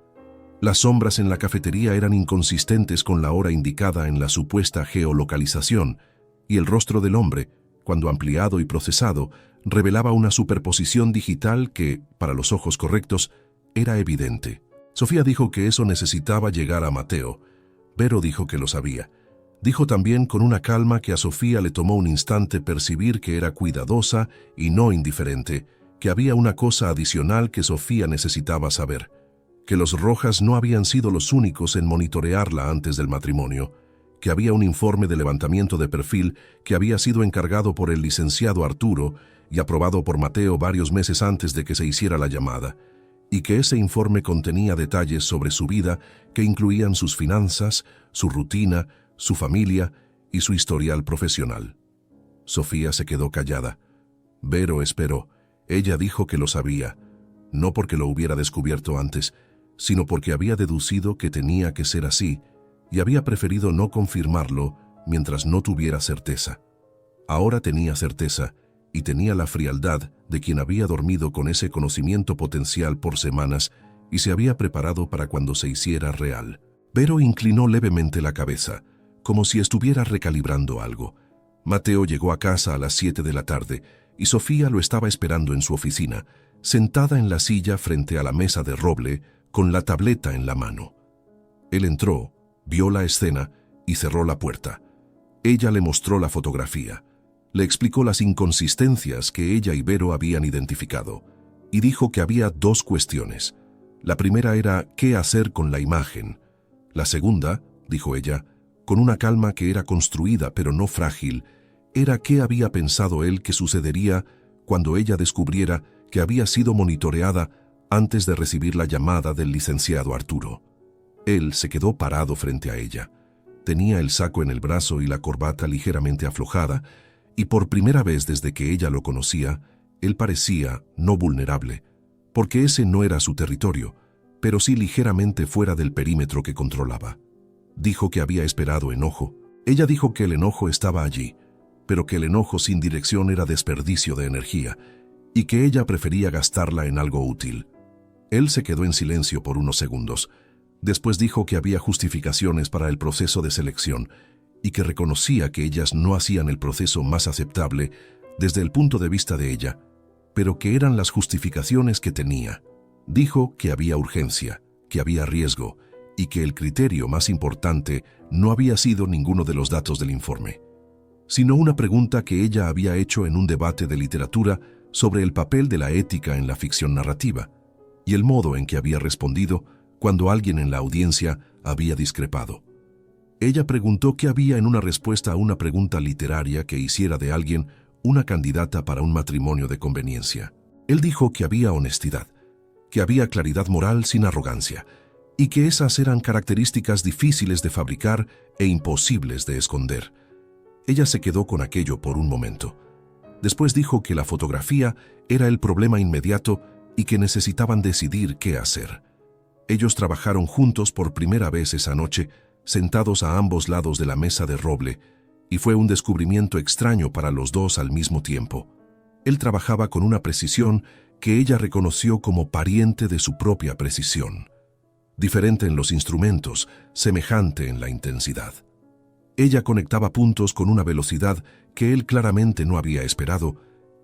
Las sombras en la cafetería eran inconsistentes con la hora indicada en la supuesta geolocalización, y el rostro del hombre, cuando ampliado y procesado, revelaba una superposición digital que, para los ojos correctos, era evidente. Sofía dijo que eso necesitaba llegar a Mateo. Vero dijo que lo sabía. Dijo también con una calma que a Sofía le tomó un instante percibir que era cuidadosa y no indiferente, que había una cosa adicional que Sofía necesitaba saber, que los Rojas no habían sido los únicos en monitorearla antes del matrimonio, que había un informe de levantamiento de perfil que había sido encargado por el licenciado Arturo y aprobado por Mateo varios meses antes de que se hiciera la llamada, y que ese informe contenía detalles sobre su vida que incluían sus finanzas, su rutina, su familia y su historial profesional. Sofía se quedó callada. Vero esperó. Ella dijo que lo sabía, no porque lo hubiera descubierto antes, sino porque había deducido que tenía que ser así y había preferido no confirmarlo mientras no tuviera certeza. Ahora tenía certeza y tenía la frialdad de quien había dormido con ese conocimiento potencial por semanas y se había preparado para cuando se hiciera real. Vero inclinó levemente la cabeza, como si estuviera recalibrando algo. Mateo llegó a casa a las 7 de la tarde y Sofía lo estaba esperando en su oficina, sentada en la silla frente a la mesa de roble, con la tableta en la mano. Él entró, vio la escena y cerró la puerta. Ella le mostró la fotografía. Le explicó las inconsistencias que ella y Vero habían identificado y dijo que había 2 cuestiones. La primera era qué hacer con la imagen. La segunda, dijo ella, con una calma que era construida pero no frágil, era qué había pensado él que sucedería cuando ella descubriera que había sido monitoreada antes de recibir la llamada del licenciado Arturo. Él se quedó parado frente a ella. Tenía el saco en el brazo y la corbata ligeramente aflojada, y por primera vez desde que ella lo conocía, él parecía no vulnerable, porque ese no era su territorio, pero sí ligeramente fuera del perímetro que controlaba. Dijo que había esperado enojo. Ella dijo que el enojo estaba allí, pero que el enojo sin dirección era desperdicio de energía, y que ella prefería gastarla en algo útil. Él se quedó en silencio por unos segundos. Después dijo que había justificaciones para el proceso de selección y que reconocía que ellas no hacían el proceso más aceptable desde el punto de vista de ella, pero que eran las justificaciones que tenía. Dijo que había urgencia, que había riesgo y que el criterio más importante no había sido ninguno de los datos del informe, sino una pregunta que ella había hecho en un debate de literatura sobre el papel de la ética en la ficción narrativa y el modo en que había respondido cuando alguien en la audiencia había discrepado. Ella preguntó qué había en una respuesta a una pregunta literaria que hiciera de alguien una candidata para un matrimonio de conveniencia. Él dijo que había honestidad, que había claridad moral sin arrogancia, y que esas eran características difíciles de fabricar e imposibles de esconder. Ella se quedó con aquello por un momento. Después dijo que la fotografía era el problema inmediato y que necesitaban decidir qué hacer. Ellos trabajaron juntos por primera vez esa noche, sentados a ambos lados de la mesa de roble, y fue un descubrimiento extraño para los dos al mismo tiempo. Él trabajaba con una precisión que ella reconoció como pariente de su propia precisión. Diferente en los instrumentos, semejante en la intensidad. Ella conectaba puntos con una velocidad que él claramente no había esperado,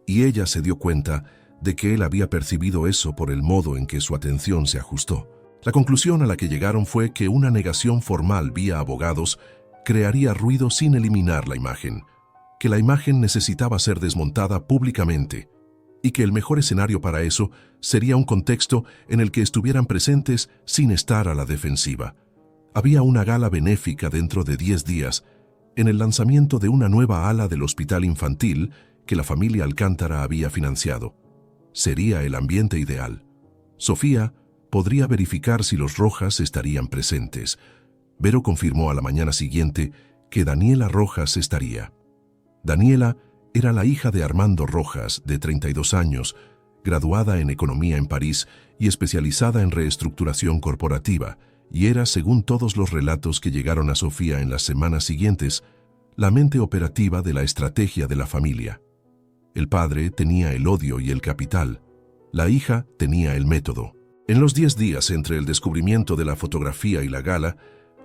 y ella se dio cuenta de que él había percibido eso por el modo en que su atención se ajustó. La conclusión a la que llegaron fue que una negación formal vía abogados crearía ruido sin eliminar la imagen, que la imagen necesitaba ser desmontada públicamente, y que el mejor escenario para eso sería un contexto en el que estuvieran presentes sin estar a la defensiva. Había una gala benéfica dentro de 10 días, en el lanzamiento de una nueva ala del hospital infantil que la familia Alcántara había financiado. Sería el ambiente ideal. Sofía podría verificar si los Rojas estarían presentes. Vero confirmó a la mañana siguiente que Daniela Rojas estaría. Daniela era la hija de Armando Rojas, de 32 años, graduada en Economía en París y especializada en reestructuración corporativa, y era, según todos los relatos que llegaron a Sofía en las semanas siguientes, la mente operativa de la estrategia de la familia. El padre tenía el odio y el capital, la hija tenía el método. En los 10 días entre el descubrimiento de la fotografía y la gala,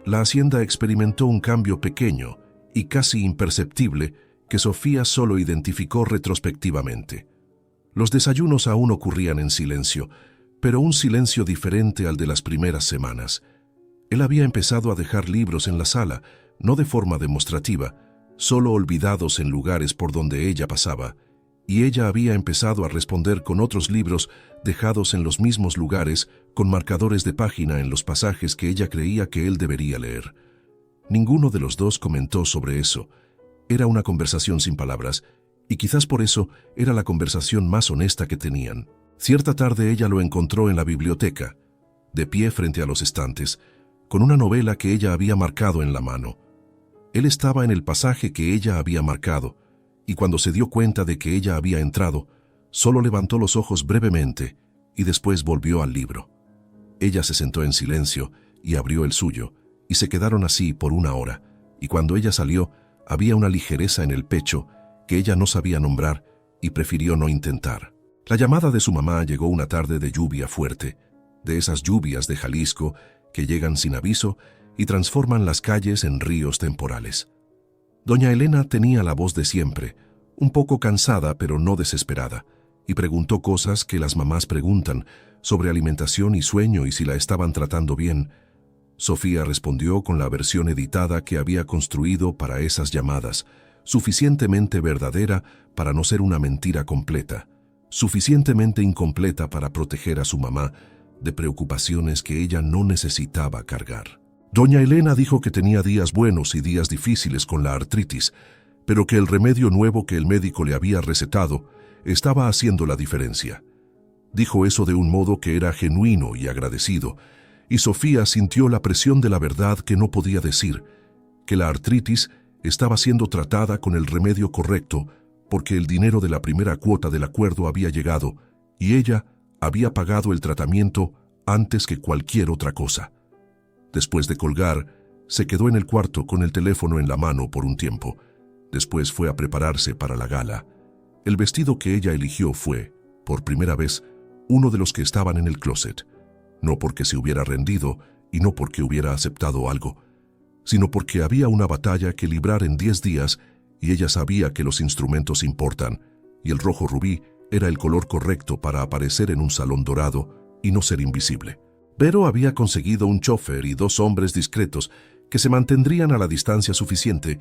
la hacienda experimentó un cambio pequeño y casi imperceptible que Sofía solo identificó retrospectivamente. Los desayunos aún ocurrían en silencio, pero un silencio diferente al de las primeras semanas. Él había empezado a dejar libros en la sala, no de forma demostrativa, solo olvidados en lugares por donde ella pasaba, y ella había empezado a responder con otros libros dejados en los mismos lugares, con marcadores de página en los pasajes que ella creía que él debería leer. Ninguno de los dos comentó sobre eso. Era una conversación sin palabras, y quizás por eso era la conversación más honesta que tenían. Cierta tarde ella lo encontró en la biblioteca, de pie frente a los estantes, con una novela que ella había marcado en la mano. Él estaba en el pasaje que ella había marcado, y cuando se dio cuenta de que ella había entrado, solo levantó los ojos brevemente y después volvió al libro. Ella se sentó en silencio y abrió el suyo, y se quedaron así por una hora, y cuando ella salió, había una ligereza en el pecho que ella no sabía nombrar y prefirió no intentar. La llamada de su mamá llegó una tarde de lluvia fuerte, de esas lluvias de Jalisco que llegan sin aviso y transforman las calles en ríos temporales. Doña Elena tenía la voz de siempre, un poco cansada pero no desesperada, y preguntó cosas que las mamás preguntan sobre alimentación y sueño y si la estaban tratando bien. Sofía respondió con la versión editada que había construido para esas llamadas, suficientemente verdadera para no ser una mentira completa, suficientemente incompleta para proteger a su mamá de preocupaciones que ella no necesitaba cargar. Doña Elena dijo que tenía días buenos y días difíciles con la artritis, pero que el remedio nuevo que el médico le había recetado estaba haciendo la diferencia. Dijo eso de un modo que era genuino y agradecido, y Sofía sintió la presión de la verdad que no podía decir, que la artritis estaba siendo tratada con el remedio correcto porque el dinero de la primera cuota del acuerdo había llegado y ella había pagado el tratamiento antes que cualquier otra cosa. Después de colgar, se quedó en el cuarto con el teléfono en la mano por un tiempo. Después fue a prepararse para la gala. El vestido que ella eligió fue, por primera vez, uno de los que estaban en el closet. No porque se hubiera rendido y no porque hubiera aceptado algo, sino porque había una batalla que librar en 10 días y ella sabía que los instrumentos importan, y el rojo rubí era el color correcto para aparecer en un salón dorado y no ser invisible. Pero había conseguido un chofer y 2 hombres discretos que se mantendrían a la distancia suficiente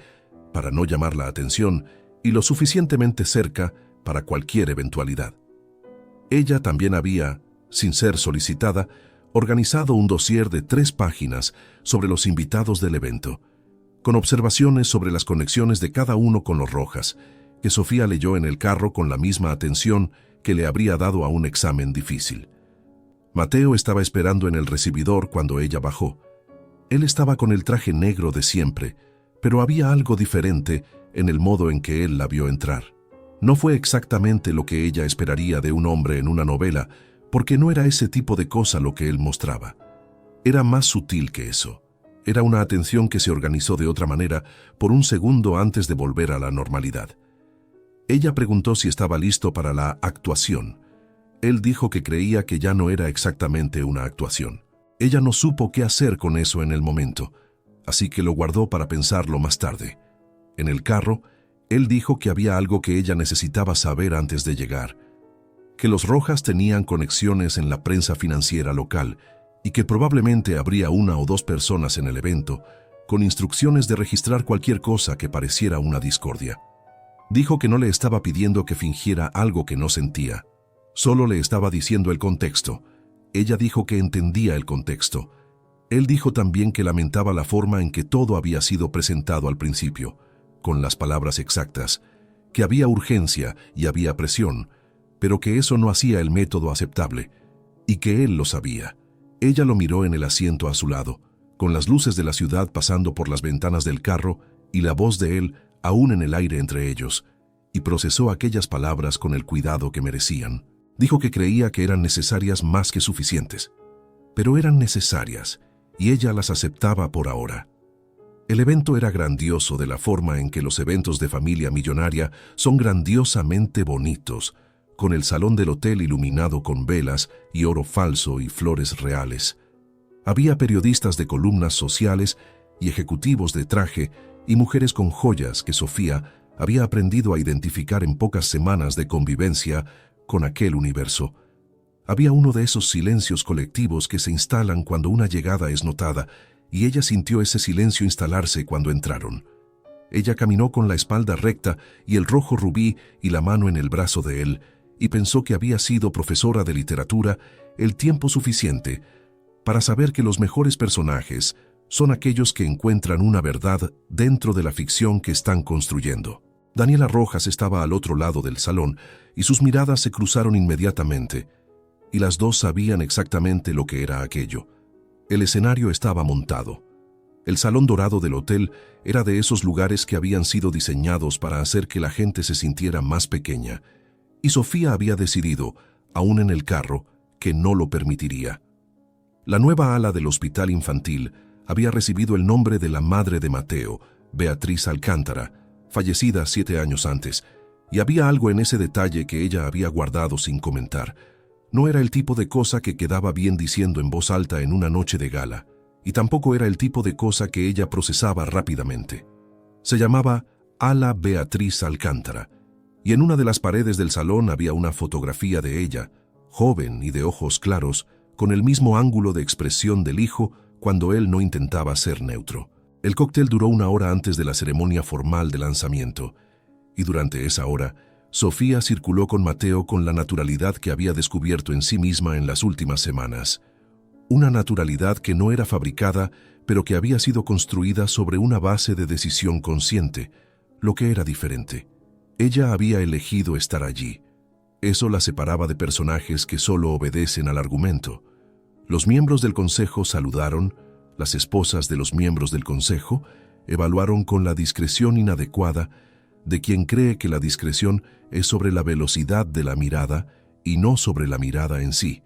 para no llamar la atención y lo suficientemente cerca para cualquier eventualidad. Ella también había, sin ser solicitada, organizado un dossier de 3 páginas sobre los invitados del evento, con observaciones sobre las conexiones de cada uno con los Rojas, que Sofía leyó en el carro con la misma atención que le habría dado a un examen difícil. Mateo estaba esperando en el recibidor cuando ella bajó. Él estaba con el traje negro de siempre, pero había algo diferente en el modo en que él la vio entrar. No fue exactamente lo que ella esperaría de un hombre en una novela, porque no era ese tipo de cosa lo que él mostraba. Era más sutil que eso. Era una atención que se organizó de otra manera por un segundo antes de volver a la normalidad. Ella preguntó si estaba listo para la actuación. Él dijo que creía que ya no era exactamente una actuación. Ella no supo qué hacer con eso en el momento, así que lo guardó para pensarlo más tarde. En el carro, él dijo que había algo que ella necesitaba saber antes de llegar, que los Rojas tenían conexiones en la prensa financiera local y que probablemente habría 1 o 2 personas en el evento, con instrucciones de registrar cualquier cosa que pareciera una discordia. Dijo que no le estaba pidiendo que fingiera algo que no sentía, solo le estaba diciendo el contexto. Ella dijo que entendía el contexto. Él dijo también que lamentaba la forma en que todo había sido presentado al principio, con las palabras exactas, que había urgencia y había presión, pero que eso no hacía el método aceptable, y que él lo sabía. Ella lo miró en el asiento a su lado, con las luces de la ciudad pasando por las ventanas del carro y la voz de él aún en el aire entre ellos, y procesó aquellas palabras con el cuidado que merecían. Dijo que creía que eran necesarias más que suficientes, pero eran necesarias, y ella las aceptaba por ahora. El evento era grandioso de la forma en que los eventos de familia millonaria son grandiosamente bonitos, con el salón del hotel iluminado con velas y oro falso y flores reales. Había periodistas de columnas sociales y ejecutivos de traje y mujeres con joyas que Sofía había aprendido a identificar en pocas semanas de convivencia con aquel universo. Había uno de esos silencios colectivos que se instalan cuando una llegada es notada, y ella sintió ese silencio instalarse cuando entraron. Ella caminó con la espalda recta y el rojo rubí y la mano en el brazo de él, y pensó que había sido profesora de literatura el tiempo suficiente para saber que los mejores personajes son aquellos que encuentran una verdad dentro de la ficción que están construyendo. Daniela Rojas estaba al otro lado del salón y sus miradas se cruzaron inmediatamente, y las dos sabían exactamente lo que era aquello. El escenario estaba montado. El salón dorado del hotel era de esos lugares que habían sido diseñados para hacer que la gente se sintiera más pequeña, y Sofía había decidido, aún en el carro, que no lo permitiría. La nueva ala del hospital infantil había recibido el nombre de la madre de Mateo, Beatriz Alcántara, fallecida 7 años antes, y había algo en ese detalle que ella había guardado sin comentar. No era el tipo de cosa que quedaba bien diciendo en voz alta en una noche de gala, y tampoco era el tipo de cosa que ella procesaba rápidamente. Se llamaba Ala Beatriz Alcántara, y en una de las paredes del salón había una fotografía de ella, joven y de ojos claros, con el mismo ángulo de expresión del hijo cuando él no intentaba ser neutro. El cóctel duró 1 hora antes de la ceremonia formal de lanzamiento, y durante esa hora, Sofía circuló con Mateo con la naturalidad que había descubierto en sí misma en las últimas semanas. Una naturalidad que no era fabricada, pero que había sido construida sobre una base de decisión consciente, lo que era diferente. Ella había elegido estar allí. Eso la separaba de personajes que solo obedecen al argumento. Los miembros del consejo saludaron, las esposas de los miembros del consejo evaluaron con la discreción inadecuada de quien cree que la discreción es sobre la velocidad de la mirada y no sobre la mirada en sí.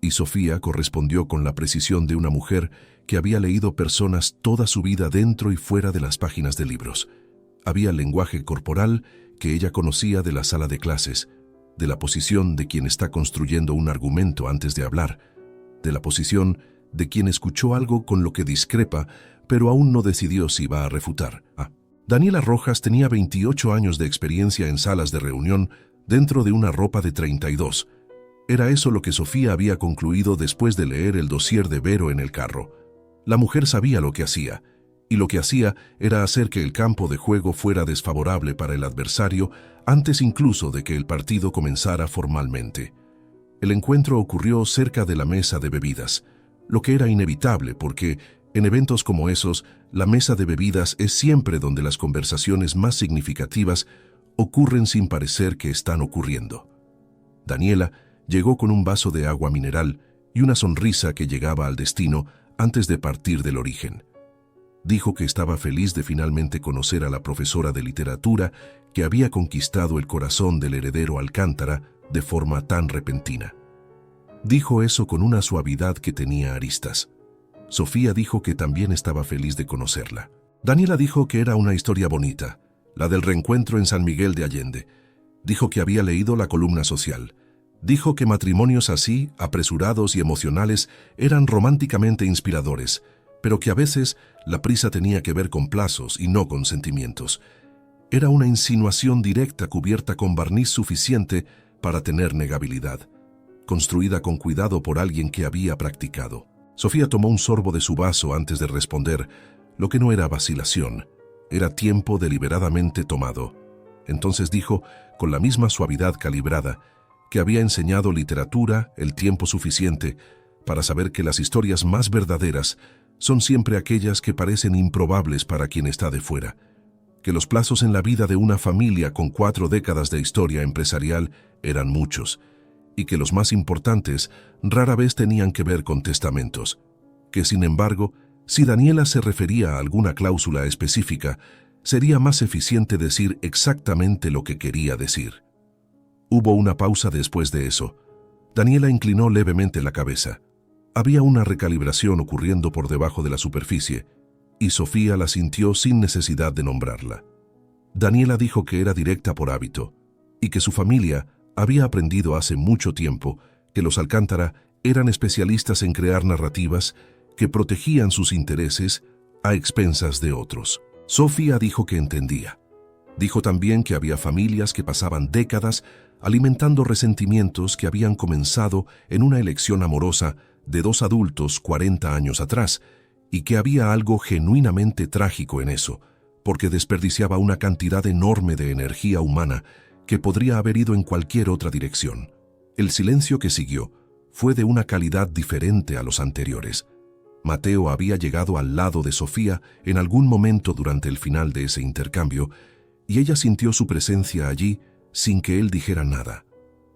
Y Sofía correspondió con la precisión de una mujer que había leído personas toda su vida dentro y fuera de las páginas de libros. Había lenguaje corporal que ella conocía de la sala de clases, de la posición de quien está construyendo un argumento antes de hablar, de la posición de quien escuchó algo con lo que discrepa, pero aún no decidió si va a refutar. Daniela Rojas tenía 28 años de experiencia en salas de reunión dentro de una ropa de 32. Era eso lo que Sofía había concluido después de leer el dossier de Vero en el carro. La mujer sabía lo que hacía, y lo que hacía era hacer que el campo de juego fuera desfavorable para el adversario antes incluso de que el partido comenzara formalmente. El encuentro ocurrió cerca de la mesa de bebidas, lo que era inevitable porque, en eventos como esos, la mesa de bebidas es siempre donde las conversaciones más significativas ocurren sin parecer que están ocurriendo. Daniela llegó con un vaso de agua mineral y una sonrisa que llegaba al destino antes de partir del origen. Dijo que estaba feliz de finalmente conocer a la profesora de literatura que había conquistado el corazón del heredero Alcántara de forma tan repentina. Dijo eso con una suavidad que tenía aristas. Sofía dijo que también estaba feliz de conocerla. Daniela dijo que era una historia bonita, la del reencuentro en San Miguel de Allende. Dijo que había leído la columna social. Dijo que matrimonios así, apresurados y emocionales, eran románticamente inspiradores, pero que a veces la prisa tenía que ver con plazos y no con sentimientos. Era una insinuación directa cubierta con barniz suficiente para tener negabilidad, construida con cuidado por alguien que había practicado. Sofía tomó un sorbo de su vaso antes de responder, lo que no era vacilación, era tiempo deliberadamente tomado. Entonces dijo, con la misma suavidad calibrada, que había enseñado literatura el tiempo suficiente para saber que las historias más verdaderas son siempre aquellas que parecen improbables para quien está de fuera, que los plazos en la vida de una familia con 4 décadas de historia empresarial eran muchos, y que los más importantes rara vez tenían que ver con testamentos, que sin embargo, si Daniela se refería a alguna cláusula específica, sería más eficiente decir exactamente lo que quería decir. Hubo una pausa después de eso. Daniela inclinó levemente la cabeza. Había una recalibración ocurriendo por debajo de la superficie, y Sofía la sintió sin necesidad de nombrarla. Daniela dijo que era directa por hábito, y que su familia había aprendido hace mucho tiempo que los Alcántara eran especialistas en crear narrativas que protegían sus intereses a expensas de otros. Sofía dijo que entendía. Dijo también que había familias que pasaban décadas alimentando resentimientos que habían comenzado en una elección amorosa de 2 adultos 40 años atrás, y que había algo genuinamente trágico en eso, porque desperdiciaba una cantidad enorme de energía humana que podría haber ido en cualquier otra dirección. El silencio que siguió fue de una calidad diferente a los anteriores. Mateo había llegado al lado de Sofía en algún momento durante el final de ese intercambio, y ella sintió su presencia allí sin que él dijera nada.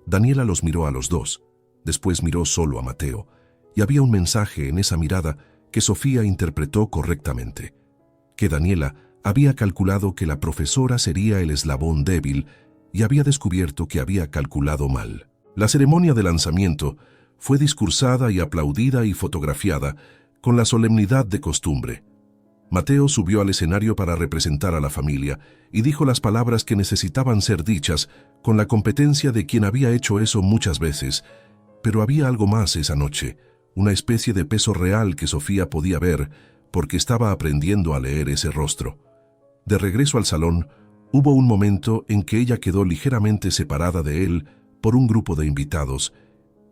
Daniela los miró a los dos, después miró solo a Mateo, y había un mensaje en esa mirada que Sofía interpretó correctamente, que Daniela había calculado que la profesora sería el eslabón débil y había descubierto que había calculado mal. La ceremonia de lanzamiento fue discursada y aplaudida y fotografiada con la solemnidad de costumbre. Mateo subió al escenario para representar a la familia y dijo las palabras que necesitaban ser dichas con la competencia de quien había hecho eso muchas veces, pero había algo más esa noche, una especie de peso real que Sofía podía ver porque estaba aprendiendo a leer ese rostro. De regreso al salón, hubo un momento en que ella quedó ligeramente separada de él por un grupo de invitados,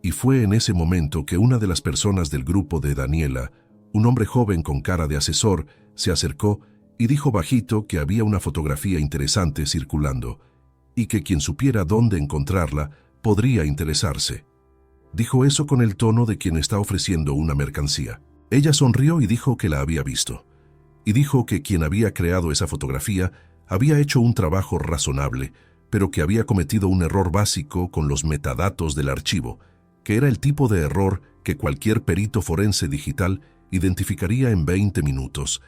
y fue en ese momento que una de las personas del grupo de Daniela, un hombre joven con cara de asesor, se acercó y dijo bajito que había una fotografía interesante circulando, y que quien supiera dónde encontrarla podría interesarse. Dijo eso con el tono de quien está ofreciendo una mercancía. Ella sonrió y dijo que la había visto, y dijo que quien había creado esa fotografía había hecho un trabajo razonable, pero que había cometido un error básico con los metadatos del archivo, que era el tipo de error que cualquier perito forense digital identificaría en 20 minutos,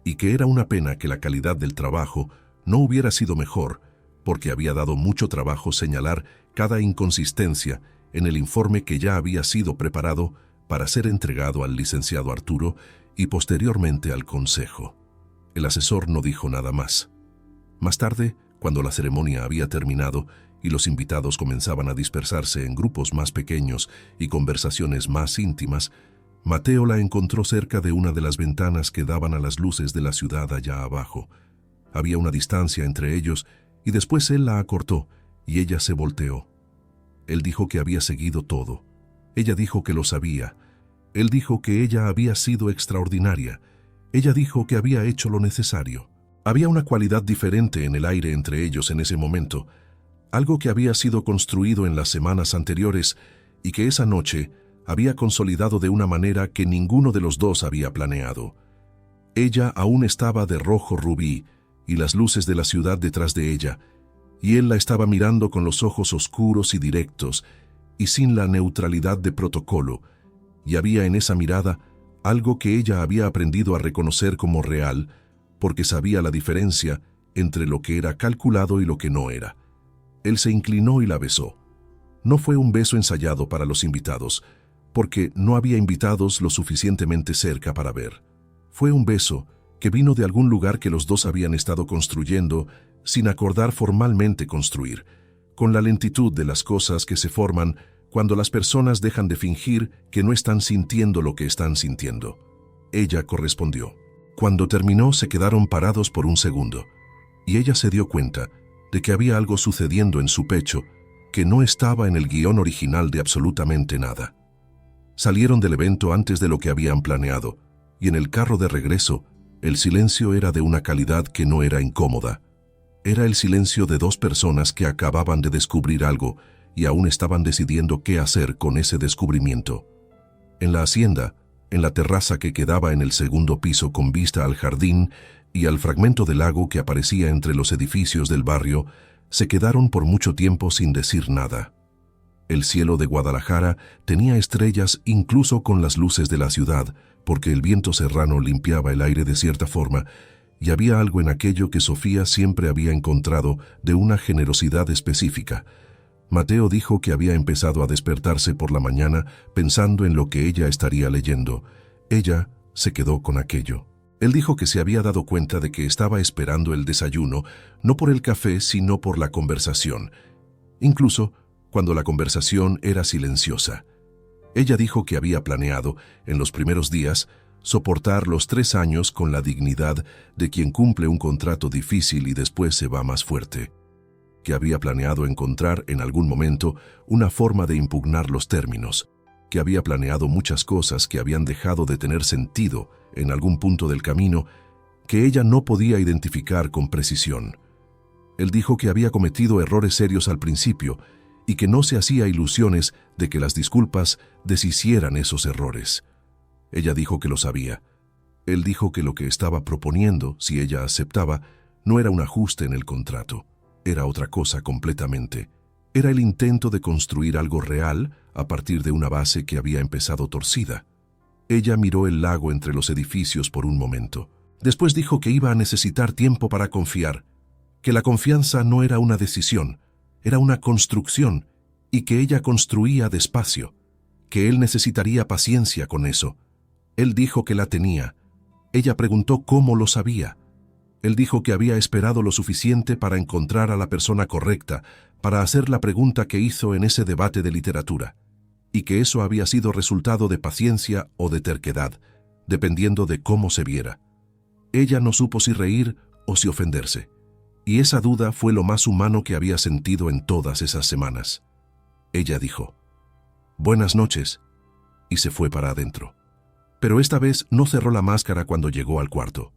y que era una pena que la calidad del trabajo no hubiera sido mejor, porque había dado mucho trabajo señalar cada inconsistencia en el informe que ya había sido preparado para ser entregado al licenciado Arturo y posteriormente al consejo. El asesor no dijo nada más. Más tarde, cuando la ceremonia había terminado y los invitados comenzaban a dispersarse en grupos más pequeños y conversaciones más íntimas, Mateo la encontró cerca de una de las ventanas que daban a las luces de la ciudad allá abajo. Había una distancia entre ellos y después él la acortó y ella se volteó. Él dijo que había seguido todo. Ella dijo que lo sabía. Él dijo que ella había sido extraordinaria. Ella dijo que había hecho lo necesario. Había una cualidad diferente en el aire entre ellos en ese momento, algo que había sido construido en las semanas anteriores y que esa noche había consolidado de una manera que ninguno de los dos había planeado. Ella aún estaba de rojo rubí y las luces de la ciudad detrás de ella, y él la estaba mirando con los ojos oscuros y directos y sin la neutralidad de protocolo, y había en esa mirada algo que ella había aprendido a reconocer como real, porque sabía la diferencia entre lo que era calculado y lo que no era. Él se inclinó y la besó. No fue un beso ensayado para los invitados, porque no había invitados lo suficientemente cerca para ver. Fue un beso que vino de algún lugar que los dos habían estado construyendo sin acordar formalmente construir, con la lentitud de las cosas que se forman cuando las personas dejan de fingir que no están sintiendo lo que están sintiendo. Ella correspondió. Cuando terminó, se quedaron parados por un segundo, y ella se dio cuenta de que había algo sucediendo en su pecho que no estaba en el guión original de absolutamente nada. Salieron del evento antes de lo que habían planeado, y en el carro de regreso, el silencio era de una calidad que no era incómoda. Era el silencio de dos personas que acababan de descubrir algo y aún estaban decidiendo qué hacer con ese descubrimiento. En la hacienda, en la terraza que quedaba en el segundo piso con vista al jardín y al fragmento de lago que aparecía entre los edificios del barrio, se quedaron por mucho tiempo sin decir nada. El cielo de Guadalajara tenía estrellas incluso con las luces de la ciudad, porque el viento serrano limpiaba el aire de cierta forma, y había algo en aquello que Sofía siempre había encontrado de una generosidad específica. Mateo dijo que había empezado a despertarse por la mañana pensando en lo que ella estaría leyendo. Ella se quedó con aquello. Él dijo que se había dado cuenta de que estaba esperando el desayuno, no por el café, sino por la conversación, incluso cuando la conversación era silenciosa. Ella dijo que había planeado, en los primeros días, soportar los 3 años con la dignidad de quien cumple un contrato difícil y después se va más fuerte. Que había planeado encontrar en algún momento una forma de impugnar los términos, que había planeado muchas cosas que habían dejado de tener sentido en algún punto del camino que ella no podía identificar con precisión. Él dijo que había cometido errores serios al principio y que no se hacía ilusiones de que las disculpas deshicieran esos errores. Ella dijo que lo sabía. Él dijo que lo que estaba proponiendo, si ella aceptaba, no era un ajuste en el contrato. Era otra cosa completamente. Era el intento de construir algo real a partir de una base que había empezado torcida. Ella miró el lago entre los edificios por un momento. Después dijo que iba a necesitar tiempo para confiar, que la confianza no era una decisión, era una construcción, y que ella construía despacio, que él necesitaría paciencia con eso. Él dijo que la tenía. Ella preguntó cómo lo sabía. Él dijo que había esperado lo suficiente para encontrar a la persona correcta, para hacer la pregunta que hizo en ese debate de literatura, y que eso había sido resultado de paciencia o de terquedad, dependiendo de cómo se viera. Ella no supo si reír o si ofenderse, y esa duda fue lo más humano que había sentido en todas esas semanas. Ella dijo, «Buenas noches», y se fue para adentro. Pero esta vez no cerró la máscara cuando llegó al cuarto.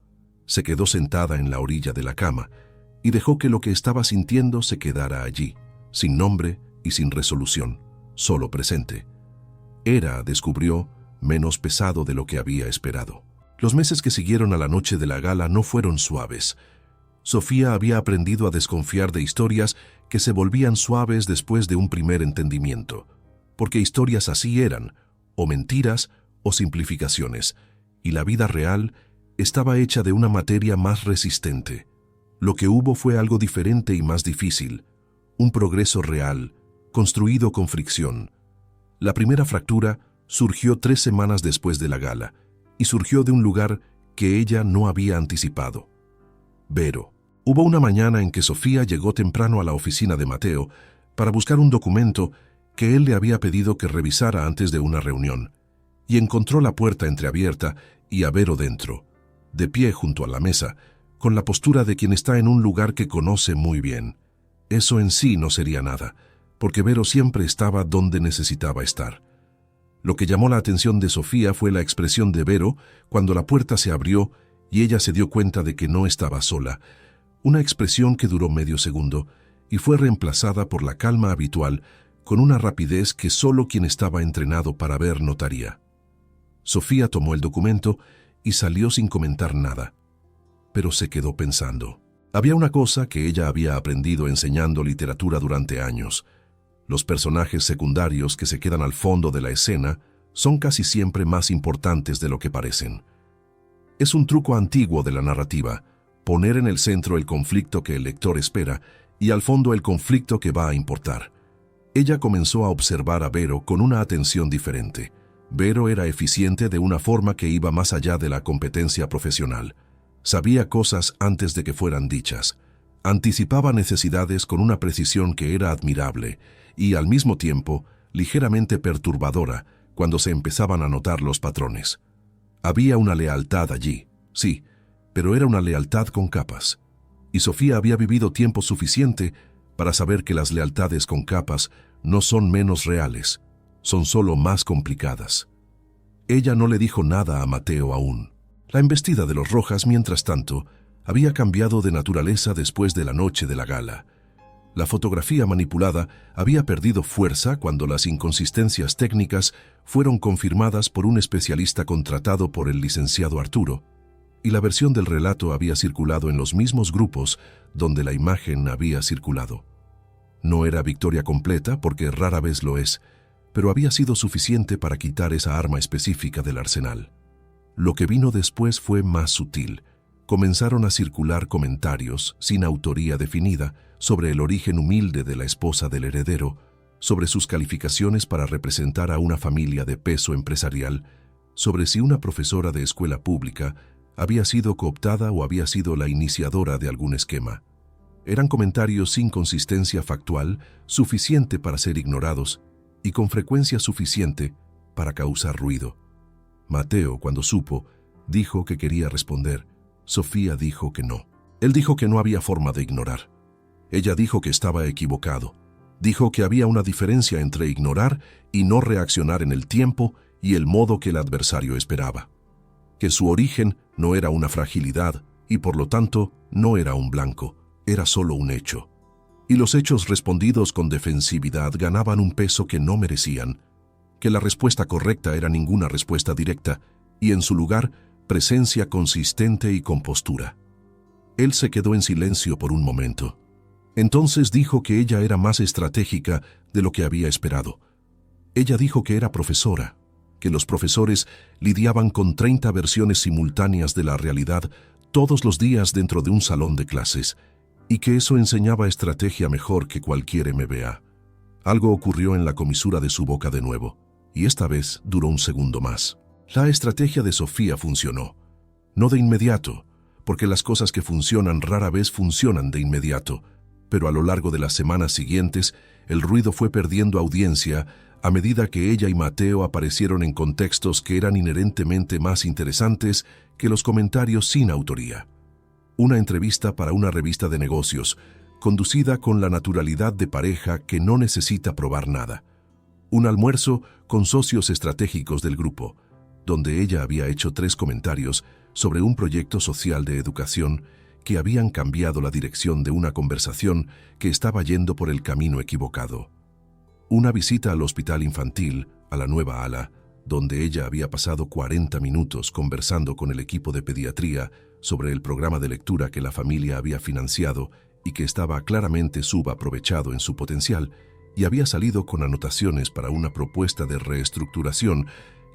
Se quedó sentada en la orilla de la cama y dejó que lo que estaba sintiendo se quedara allí, sin nombre y sin resolución, solo presente. Era, descubrió, menos pesado de lo que había esperado. Los meses que siguieron a la noche de la gala no fueron suaves. Sofía había aprendido a desconfiar de historias que se volvían suaves después de un primer entendimiento, porque historias así eran, o mentiras o simplificaciones, y la vida real estaba hecha de una materia más resistente. Lo que hubo fue algo diferente y más difícil, un progreso real, construido con fricción. La primera fractura surgió 3 semanas después de la gala, y surgió de un lugar que ella no había anticipado. Vero. Hubo una mañana en que Sofía llegó temprano a la oficina de Mateo para buscar un documento que él le había pedido que revisara antes de una reunión, y encontró la puerta entreabierta y a Vero dentro, de pie junto a la mesa, con la postura de quien está en un lugar que conoce muy bien. Eso en sí no sería nada, porque Vero siempre estaba donde necesitaba estar. Lo que llamó la atención de Sofía fue la expresión de Vero cuando la puerta se abrió y ella se dio cuenta de que no estaba sola, una expresión que duró medio segundo y fue reemplazada por la calma habitual con una rapidez que solo quien estaba entrenado para ver notaría. Sofía tomó el documento y salió sin comentar nada, pero se quedó pensando. Había una cosa que ella había aprendido enseñando literatura durante años. Los personajes secundarios que se quedan al fondo de la escena son casi siempre más importantes de lo que parecen. Es un truco antiguo de la narrativa, poner en el centro el conflicto que el lector espera y al fondo el conflicto que va a importar. Ella comenzó a observar a Vero con una atención diferente. Vero era eficiente de una forma que iba más allá de la competencia profesional. Sabía cosas antes de que fueran dichas. Anticipaba necesidades con una precisión que era admirable y, al mismo tiempo, ligeramente perturbadora cuando se empezaban a notar los patrones. Había una lealtad allí, sí, pero era una lealtad con capas. Y Sofía había vivido tiempo suficiente para saber que las lealtades con capas no son menos reales, son solo más complicadas. Ella no le dijo nada a Mateo aún. La embestida de los Rojas, mientras tanto, había cambiado de naturaleza después de la noche de la gala. La fotografía manipulada había perdido fuerza cuando las inconsistencias técnicas fueron confirmadas por un especialista contratado por el licenciado Arturo, y la versión del relato había circulado en los mismos grupos donde la imagen había circulado. No era victoria completa porque rara vez lo es, pero había sido suficiente para quitar esa arma específica del arsenal. Lo que vino después fue más sutil. Comenzaron a circular comentarios, sin autoría definida, sobre el origen humilde de la esposa del heredero, sobre sus calificaciones para representar a una familia de peso empresarial, sobre si una profesora de escuela pública había sido cooptada o había sido la iniciadora de algún esquema. Eran comentarios sin consistencia factual, suficiente para ser ignorados, y con frecuencia suficiente para causar ruido. Mateo, cuando supo, dijo que quería responder. Sofía dijo que no. Él dijo que no había forma de ignorar. Ella dijo que estaba equivocado. Dijo que había una diferencia entre ignorar y no reaccionar en el tiempo y el modo que el adversario esperaba. Que su origen no era una fragilidad y por lo tanto no era un blanco, era solo un hecho. Y los hechos respondidos con defensividad ganaban un peso que no merecían, que la respuesta correcta era ninguna respuesta directa y en su lugar presencia consistente y compostura. Él se quedó en silencio por un momento. Entonces dijo que ella era más estratégica de lo que había esperado. Ella dijo que era profesora, que los profesores lidiaban con 30 versiones simultáneas de la realidad todos los días dentro de un salón de clases, y que eso enseñaba estrategia mejor que cualquier MBA. Algo ocurrió en la comisura de su boca de nuevo, y esta vez duró un segundo más. La estrategia de Sofía funcionó. No de inmediato, porque las cosas que funcionan rara vez funcionan de inmediato, pero a lo largo de las semanas siguientes, el ruido fue perdiendo audiencia a medida que ella y Mateo aparecieron en contextos que eran inherentemente más interesantes que los comentarios sin autoría. Una entrevista para una revista de negocios, conducida con la naturalidad de pareja que no necesita probar nada. Un almuerzo con socios estratégicos del grupo, donde ella había hecho 3 comentarios sobre un proyecto social de educación que habían cambiado la dirección de una conversación que estaba yendo por el camino equivocado. Una visita al hospital infantil, a la nueva ala, donde ella había pasado 40 minutos conversando con el equipo de pediatría sobre el programa de lectura que la familia había financiado y que estaba claramente subaprovechado en su potencial, y había salido con anotaciones para una propuesta de reestructuración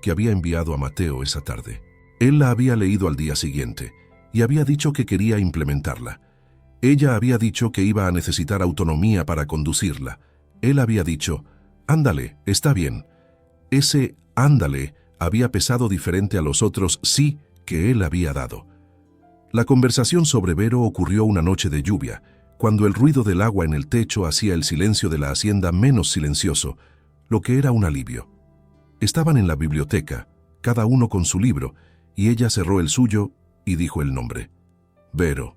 que había enviado a Mateo esa tarde. Él la había leído al día siguiente y había dicho que quería implementarla. Ella había dicho que iba a necesitar autonomía para conducirla. Él había dicho, ándale, está bien. Ese ándale había pesado diferente a los otros sí que él había dado. La conversación sobre Vero ocurrió una noche de lluvia, cuando el ruido del agua en el techo hacía el silencio de la hacienda menos silencioso, lo que era un alivio. Estaban en la biblioteca, cada uno con su libro, y ella cerró el suyo y dijo el nombre. Vero.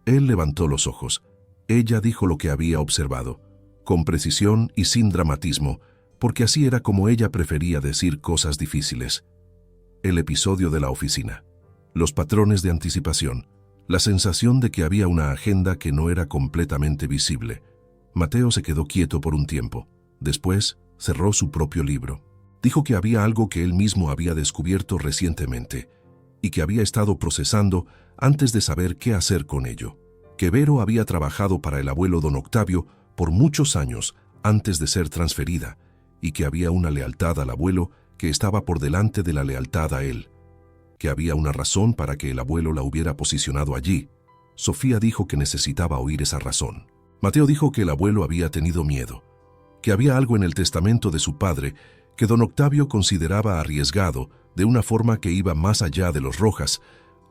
Él levantó los ojos. Ella dijo lo que había observado. con precisión y sin dramatismo, porque así era como ella prefería decir cosas difíciles. El episodio de la oficina. Los patrones de anticipación. La sensación de que había una agenda que no era completamente visible. Mateo se quedó quieto por un tiempo. Después, cerró su propio libro. Dijo que había algo que él mismo había descubierto recientemente y que había estado procesando antes de saber qué hacer con ello. Que Vero había trabajado para el abuelo don Octavio por muchos años antes de ser transferida y que había una lealtad al abuelo que estaba por delante de la lealtad a él. Que había una razón para que el abuelo la hubiera posicionado allí. Sofía dijo que necesitaba oír esa razón. Mateo dijo que el abuelo había tenido miedo, que había algo en el testamento de su padre que don Octavio consideraba arriesgado de una forma que iba más allá de los Rojas,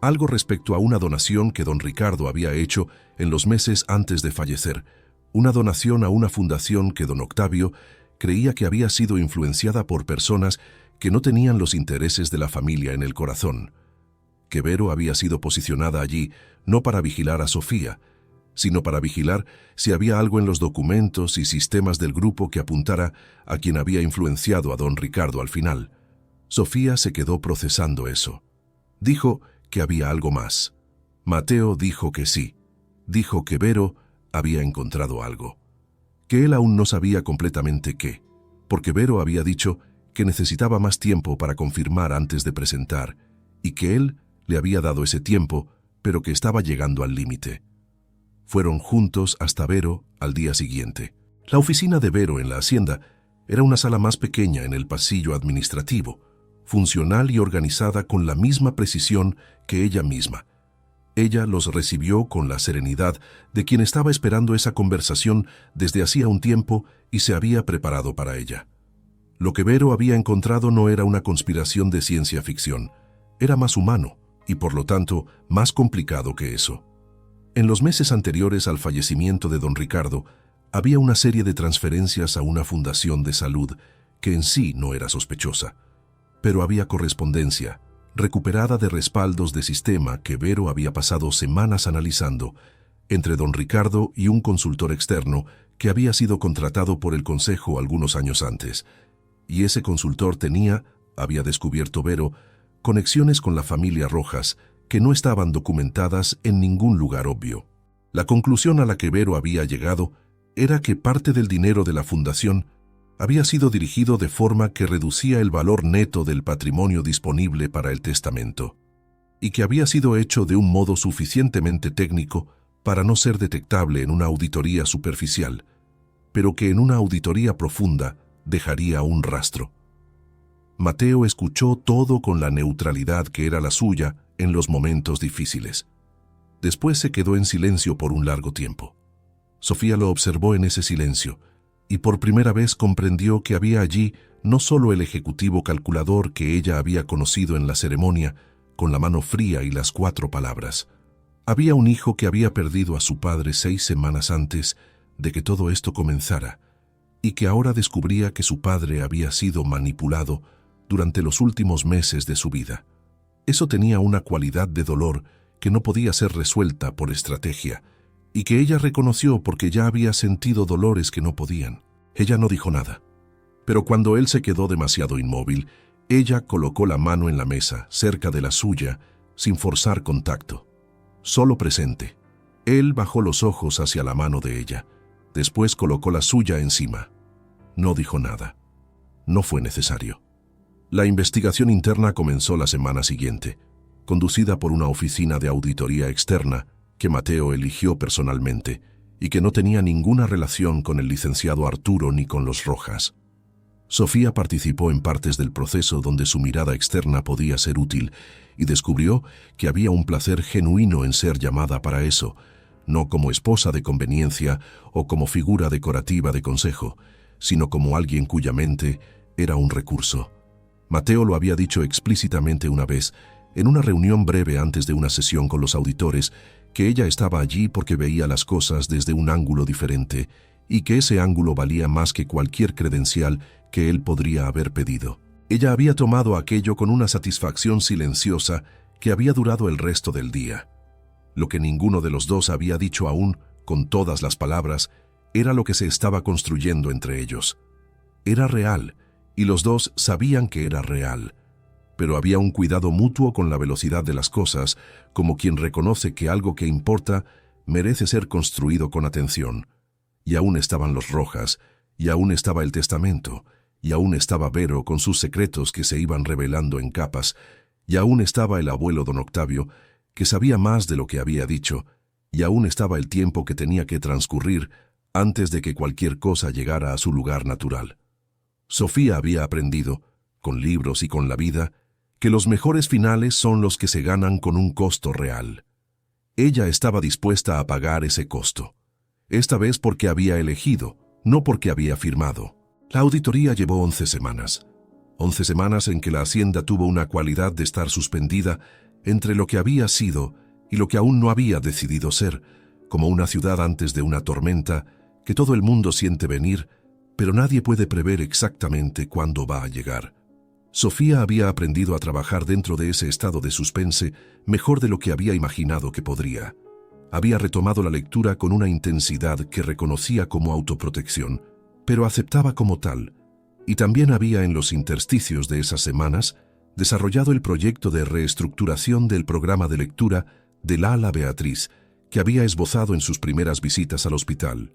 algo respecto a una donación que don Ricardo había hecho en los meses antes de fallecer, una donación a una fundación que don Octavio creía que había sido influenciada por personas que no tenían los intereses de la familia en el corazón. Que Vero había sido posicionada allí no para vigilar a Sofía, sino para vigilar si había algo en los documentos y sistemas del grupo que apuntara a quien había influenciado a don Ricardo al final. Sofía se quedó procesando eso. Dijo que había algo más. Mateo dijo que sí. Dijo que Vero había encontrado algo. Que él aún no sabía completamente qué, porque Vero había dicho que necesitaba más tiempo para confirmar antes de presentar, y que él le había dado ese tiempo, pero que estaba llegando al límite. Fueron juntos hasta Vero al día siguiente. La oficina de Vero en la hacienda era una sala más pequeña en el pasillo administrativo, funcional y organizada con la misma precisión que ella misma. Ella los recibió con la serenidad de quien estaba esperando esa conversación desde hacía un tiempo y se había preparado para ella. Lo que Vero había encontrado no era una conspiración de ciencia ficción, era más humano y por lo tanto más complicado que eso. En los meses anteriores al fallecimiento de don Ricardo, había una serie de transferencias a una fundación de salud que en sí no era sospechosa, pero había correspondencia, recuperada de respaldos de sistema que Vero había pasado semanas analizando, entre don Ricardo y un consultor externo que había sido contratado por el Consejo algunos años antes. Y ese consultor tenía, había descubierto Vero, conexiones con la familia Rojas que no estaban documentadas en ningún lugar obvio. La conclusión a la que Vero había llegado era que parte del dinero de la fundación había sido dirigido de forma que reducía el valor neto del patrimonio disponible para el testamento, y que había sido hecho de un modo suficientemente técnico para no ser detectable en una auditoría superficial, pero que en una auditoría profunda dejaría un rastro. Mateo escuchó todo con la neutralidad que era la suya en los momentos difíciles. Después se quedó en silencio por un largo tiempo. Sofía lo observó en ese silencio, y por primera vez comprendió que había allí no solo el ejecutivo calculador que ella había conocido en la ceremonia, con la mano fría y las 4 palabras. Había un hijo que había perdido a su padre 6 semanas antes de que todo esto comenzara, y que ahora descubría que su padre había sido manipulado durante los últimos meses de su vida. Eso tenía una cualidad de dolor que no podía ser resuelta por estrategia, y que ella reconoció porque ya había sentido dolores que no podían. Ella no dijo nada. Pero cuando él se quedó demasiado inmóvil, ella colocó la mano en la mesa, cerca de la suya, sin forzar contacto. Solo presente. Él bajó los ojos hacia la mano de ella. Después colocó la suya encima. No dijo nada. No fue necesario. La investigación interna comenzó la semana siguiente, conducida por una oficina de auditoría externa que Mateo eligió personalmente y que no tenía ninguna relación con el licenciado Arturo ni con los Rojas. Sofía participó en partes del proceso donde su mirada externa podía ser útil y descubrió que había un placer genuino en ser llamada para eso, no como esposa de conveniencia o como figura decorativa de consejo, sino como alguien cuya mente era un recurso. Mateo lo había dicho explícitamente una vez, en una reunión breve antes de una sesión con los auditores, que ella estaba allí porque veía las cosas desde un ángulo diferente y que ese ángulo valía más que cualquier credencial que él podría haber pedido. Ella había tomado aquello con una satisfacción silenciosa que había durado el resto del día. Lo que ninguno de los dos había dicho aún, con todas las palabras, Era lo que se estaba construyendo entre ellos. Era real, y los dos sabían que era real. Pero había un cuidado mutuo con la velocidad de las cosas, como quien reconoce que algo que importa merece ser construido con atención. Y aún estaban los Rojas, y aún estaba el testamento, y aún estaba Vero con sus secretos que se iban revelando en capas, y aún estaba el abuelo don Octavio, que sabía más de lo que había dicho, y aún estaba el tiempo que tenía que transcurrir antes de que cualquier cosa llegara a su lugar natural. Sofía había aprendido, con libros y con la vida, que los mejores finales son los que se ganan con un costo real. Ella estaba dispuesta a pagar ese costo. Esta vez porque había elegido, no porque había firmado. La auditoría llevó 11 semanas. 11 semanas en que la hacienda tuvo una cualidad de estar suspendida entre lo que había sido y lo que aún no había decidido ser, como una ciudad antes de una tormenta que todo el mundo siente venir, pero nadie puede prever exactamente cuándo va a llegar. Sofía había aprendido a trabajar dentro de ese estado de suspense mejor de lo que había imaginado que podría. Había retomado la lectura con una intensidad que reconocía como autoprotección, pero aceptaba como tal, y también había en los intersticios de esas semanas desarrollado el proyecto de reestructuración del programa de lectura de Lala Beatriz, que había esbozado en sus primeras visitas al hospital.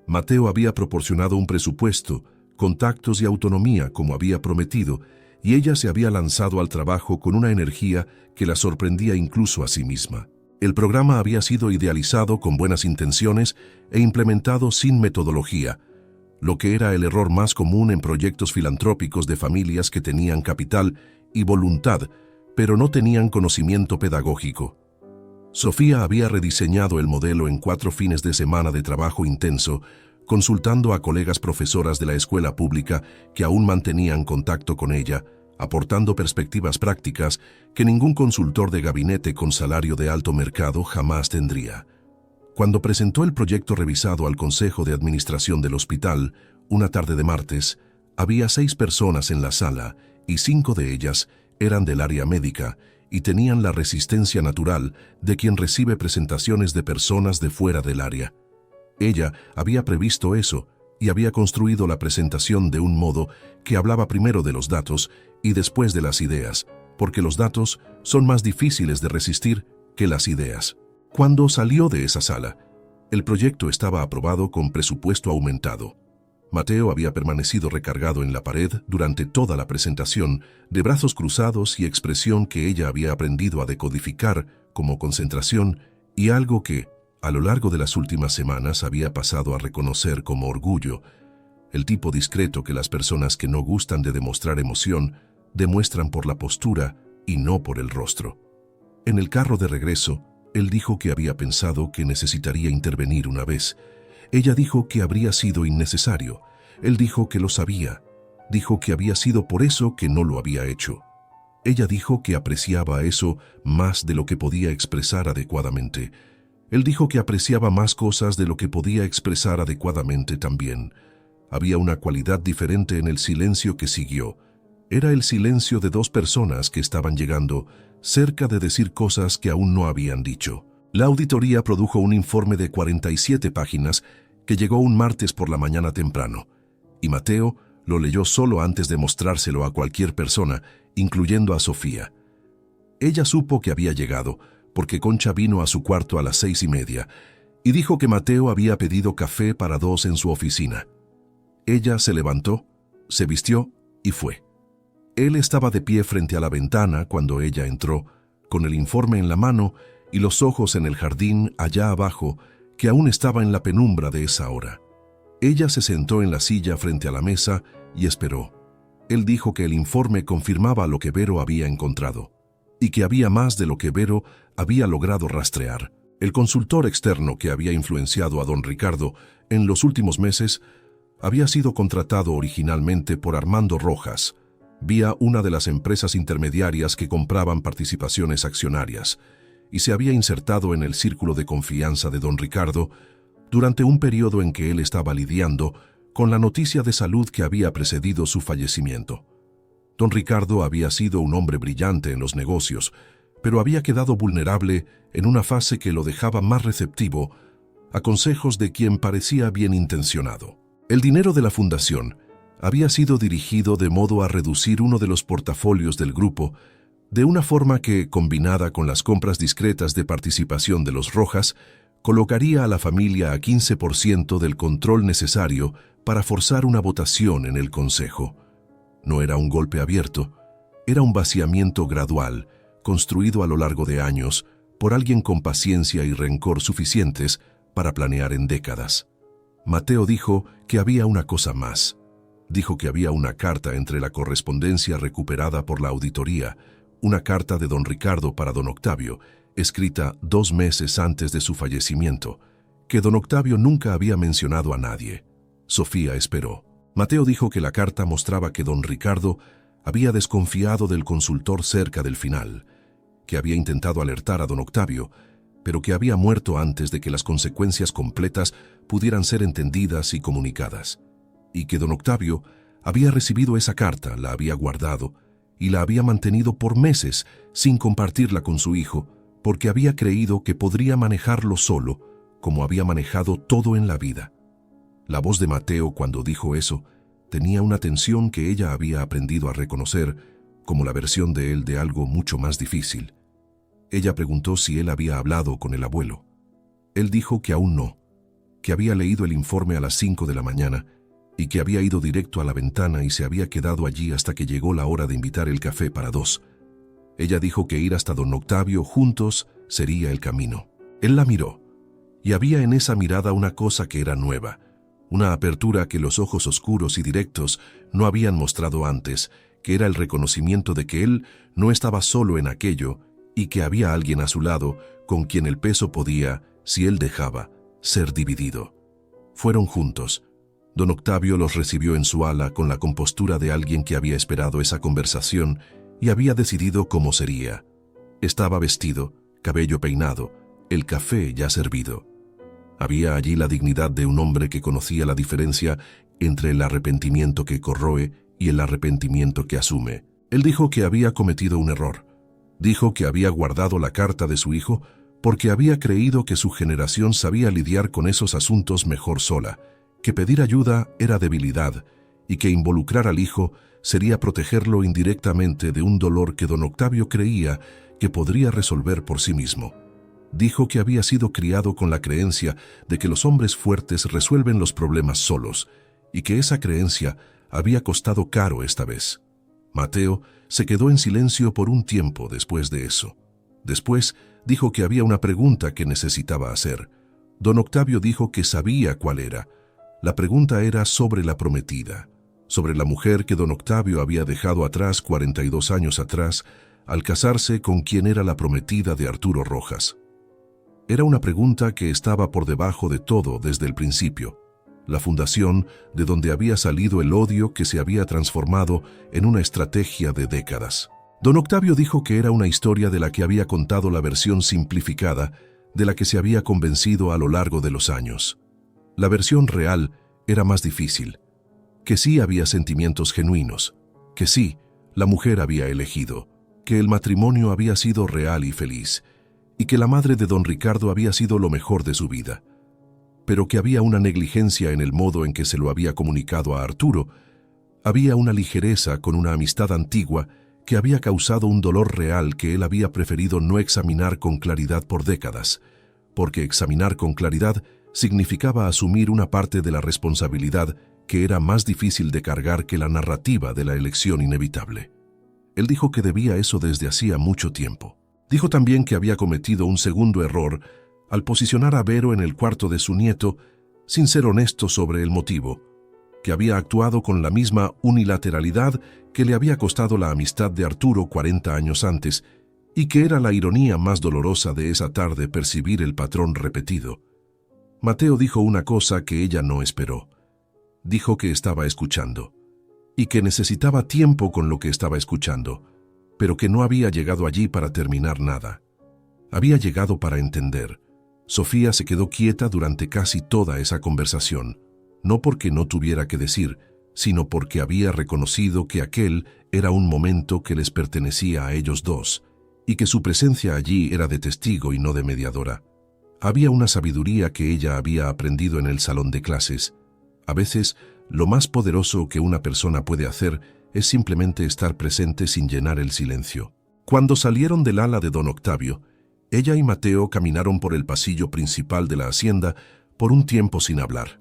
Mateo había proporcionado un presupuesto, contactos y autonomía como había prometido, y ella se había lanzado al trabajo con una energía que la sorprendía incluso a sí misma. El programa había sido idealizado con buenas intenciones e implementado sin metodología, lo que era el error más común en proyectos filantrópicos de familias que tenían capital y voluntad, pero no tenían conocimiento pedagógico. Sofía había rediseñado el modelo en 4 fines de semana de trabajo intenso, consultando a colegas profesoras de la escuela pública que aún mantenían contacto con ella, aportando perspectivas prácticas que ningún consultor de gabinete con salario de alto mercado jamás tendría. Cuando presentó el proyecto revisado al Consejo de Administración del hospital, una tarde de martes, había 6 personas en la sala y 5 de ellas eran del área médica y tenían la resistencia natural de quien recibe presentaciones de personas de fuera del área. Ella había previsto eso y había construido la presentación de un modo que hablaba primero de los datos y después de las ideas, porque los datos son más difíciles de resistir que las ideas. Cuando salió de esa sala, el proyecto estaba aprobado con presupuesto aumentado. Mateo había permanecido recargado en la pared durante toda la presentación, de brazos cruzados y expresión que ella había aprendido a decodificar como concentración y algo que, a lo largo de las últimas semanas, había pasado a reconocer como orgullo, el tipo discreto que las personas que no gustan de demostrar emoción demuestran por la postura y no por el rostro. En el carro de regreso, él dijo que había pensado que necesitaría intervenir una vez. Ella dijo que habría sido innecesario. Él dijo que lo sabía. Dijo que había sido por eso que no lo había hecho. Ella dijo que apreciaba eso más de lo que podía expresar adecuadamente. Él dijo que apreciaba más cosas de lo que podía expresar adecuadamente también. Había una cualidad diferente en el silencio que siguió. Era el silencio de 2 personas que estaban llegando, cerca de decir cosas que aún no habían dicho. La auditoría produjo un informe de 47 páginas que llegó un martes por la mañana temprano, y Mateo lo leyó solo antes de mostrárselo a cualquier persona, incluyendo a Sofía. Ella supo que había llegado, porque Concha vino a su cuarto a las 6:30, y dijo que Mateo había pedido café para 2 en su oficina. Ella se levantó, se vistió y fue. Él estaba de pie frente a la ventana cuando ella entró, con el informe en la mano y los ojos en el jardín allá abajo, que aún estaba en la penumbra de esa hora. Ella se sentó en la silla frente a la mesa y esperó. Él dijo que el informe confirmaba lo que Vero había encontrado, y que había más de lo que Vero había logrado rastrear. El consultor externo que había influenciado a don Ricardo en los últimos meses había sido contratado originalmente por Armando Rojas, vía una de las empresas intermediarias que compraban participaciones accionarias, y se había insertado en el círculo de confianza de don Ricardo durante un periodo en que él estaba lidiando con la noticia de salud que había precedido su fallecimiento. Don Ricardo había sido un hombre brillante en los negocios, pero había quedado vulnerable en una fase que lo dejaba más receptivo a consejos de quien parecía bien intencionado. El dinero de la fundación había sido dirigido de modo a reducir uno de los portafolios del grupo, de una forma que, combinada con las compras discretas de participación de los Rojas, colocaría a la familia a 15% del control necesario para forzar una votación en el Consejo. No era un golpe abierto, era un vaciamiento gradual, construido a lo largo de años por alguien con paciencia y rencor suficientes para planear en décadas. Mateo dijo que había una cosa más. Dijo que había una carta entre la correspondencia recuperada por la auditoría, una carta de don Ricardo para don Octavio, escrita 2 meses antes de su fallecimiento, que don Octavio nunca había mencionado a nadie. Sofía esperó. Mateo dijo que la carta mostraba que don Ricardo había desconfiado del consultor cerca del final, que había intentado alertar a don Octavio, pero que había muerto antes de que las consecuencias completas pudieran ser entendidas y comunicadas, y que don Octavio había recibido esa carta, la había guardado y la había mantenido por meses sin compartirla con su hijo, porque había creído que podría manejarlo solo, como había manejado todo en la vida. La voz de Mateo cuando dijo eso tenía una tensión que ella había aprendido a reconocer como la versión de él de algo mucho más difícil. Ella preguntó si él había hablado con el abuelo. Él dijo que aún no, que había leído el informe a las 5 de la mañana y que había ido directo a la ventana y se había quedado allí hasta que llegó la hora de invitar el café para 2. Ella dijo que ir hasta don Octavio juntos sería el camino. Él la miró, y había en esa mirada una cosa que era nueva, una apertura que los ojos oscuros y directos no habían mostrado antes, que era el reconocimiento de que él no estaba solo en aquello y que había alguien a su lado con quien el peso podía, si él dejaba, ser dividido. Fueron juntos. Don Octavio los recibió en su ala con la compostura de alguien que había esperado esa conversación y había decidido cómo sería. Estaba vestido, cabello peinado, el café ya servido. Había allí la dignidad de un hombre que conocía la diferencia entre el arrepentimiento que corroe y el arrepentimiento que asume. Él dijo que había cometido un error. Dijo que había guardado la carta de su hijo porque había creído que su generación sabía lidiar con esos asuntos mejor sola, que pedir ayuda era debilidad y que involucrar al hijo sería protegerlo indirectamente de un dolor que don Octavio creía que podría resolver por sí mismo. Dijo que había sido criado con la creencia de que los hombres fuertes resuelven los problemas solos y que esa creencia había costado caro esta vez. Mateo se quedó en silencio por un tiempo después de eso. Después dijo que había una pregunta que necesitaba hacer. Don Octavio dijo que sabía cuál era. La pregunta era sobre la prometida, sobre la mujer que don Octavio había dejado atrás 42 años atrás al casarse con quien era la prometida de Arturo Rojas. Era una pregunta que estaba por debajo de todo desde el principio, la fundación de donde había salido el odio que se había transformado en una estrategia de décadas. Don Octavio dijo que era una historia de la que había contado la versión simplificada de la que se había convencido a lo largo de los años. La versión real era más difícil, que sí había sentimientos genuinos, que sí, la mujer había elegido, que el matrimonio había sido real y feliz, y que la madre de don Ricardo había sido lo mejor de su vida, pero que había una negligencia en el modo en que se lo había comunicado a Arturo, había una ligereza con una amistad antigua que había causado un dolor real que él había preferido no examinar con claridad por décadas, porque examinar con claridad significaba asumir una parte de la responsabilidad que era más difícil de cargar que la narrativa de la elección inevitable. Él dijo que debía eso desde hacía mucho tiempo. Dijo también que había cometido un segundo error al posicionar a Vero en el cuarto de su nieto sin ser honesto sobre el motivo, que había actuado con la misma unilateralidad que le había costado la amistad de Arturo 40 años antes y que era la ironía más dolorosa de esa tarde percibir el patrón repetido. Mateo dijo una cosa que ella no esperó. Dijo que estaba escuchando y que necesitaba tiempo con lo que estaba escuchando, pero que no había llegado allí para terminar nada. Había llegado para entender. Sofía se quedó quieta durante casi toda esa conversación, no porque no tuviera que decir, sino porque había reconocido que aquel era un momento que les pertenecía a ellos dos, y que su presencia allí era de testigo y no de mediadora. Había una sabiduría que ella había aprendido en el salón de clases. A veces, lo más poderoso que una persona puede hacer es simplemente estar presente sin llenar el silencio. Cuando salieron del ala de don Octavio, ella y Mateo caminaron por el pasillo principal de la hacienda por un tiempo sin hablar.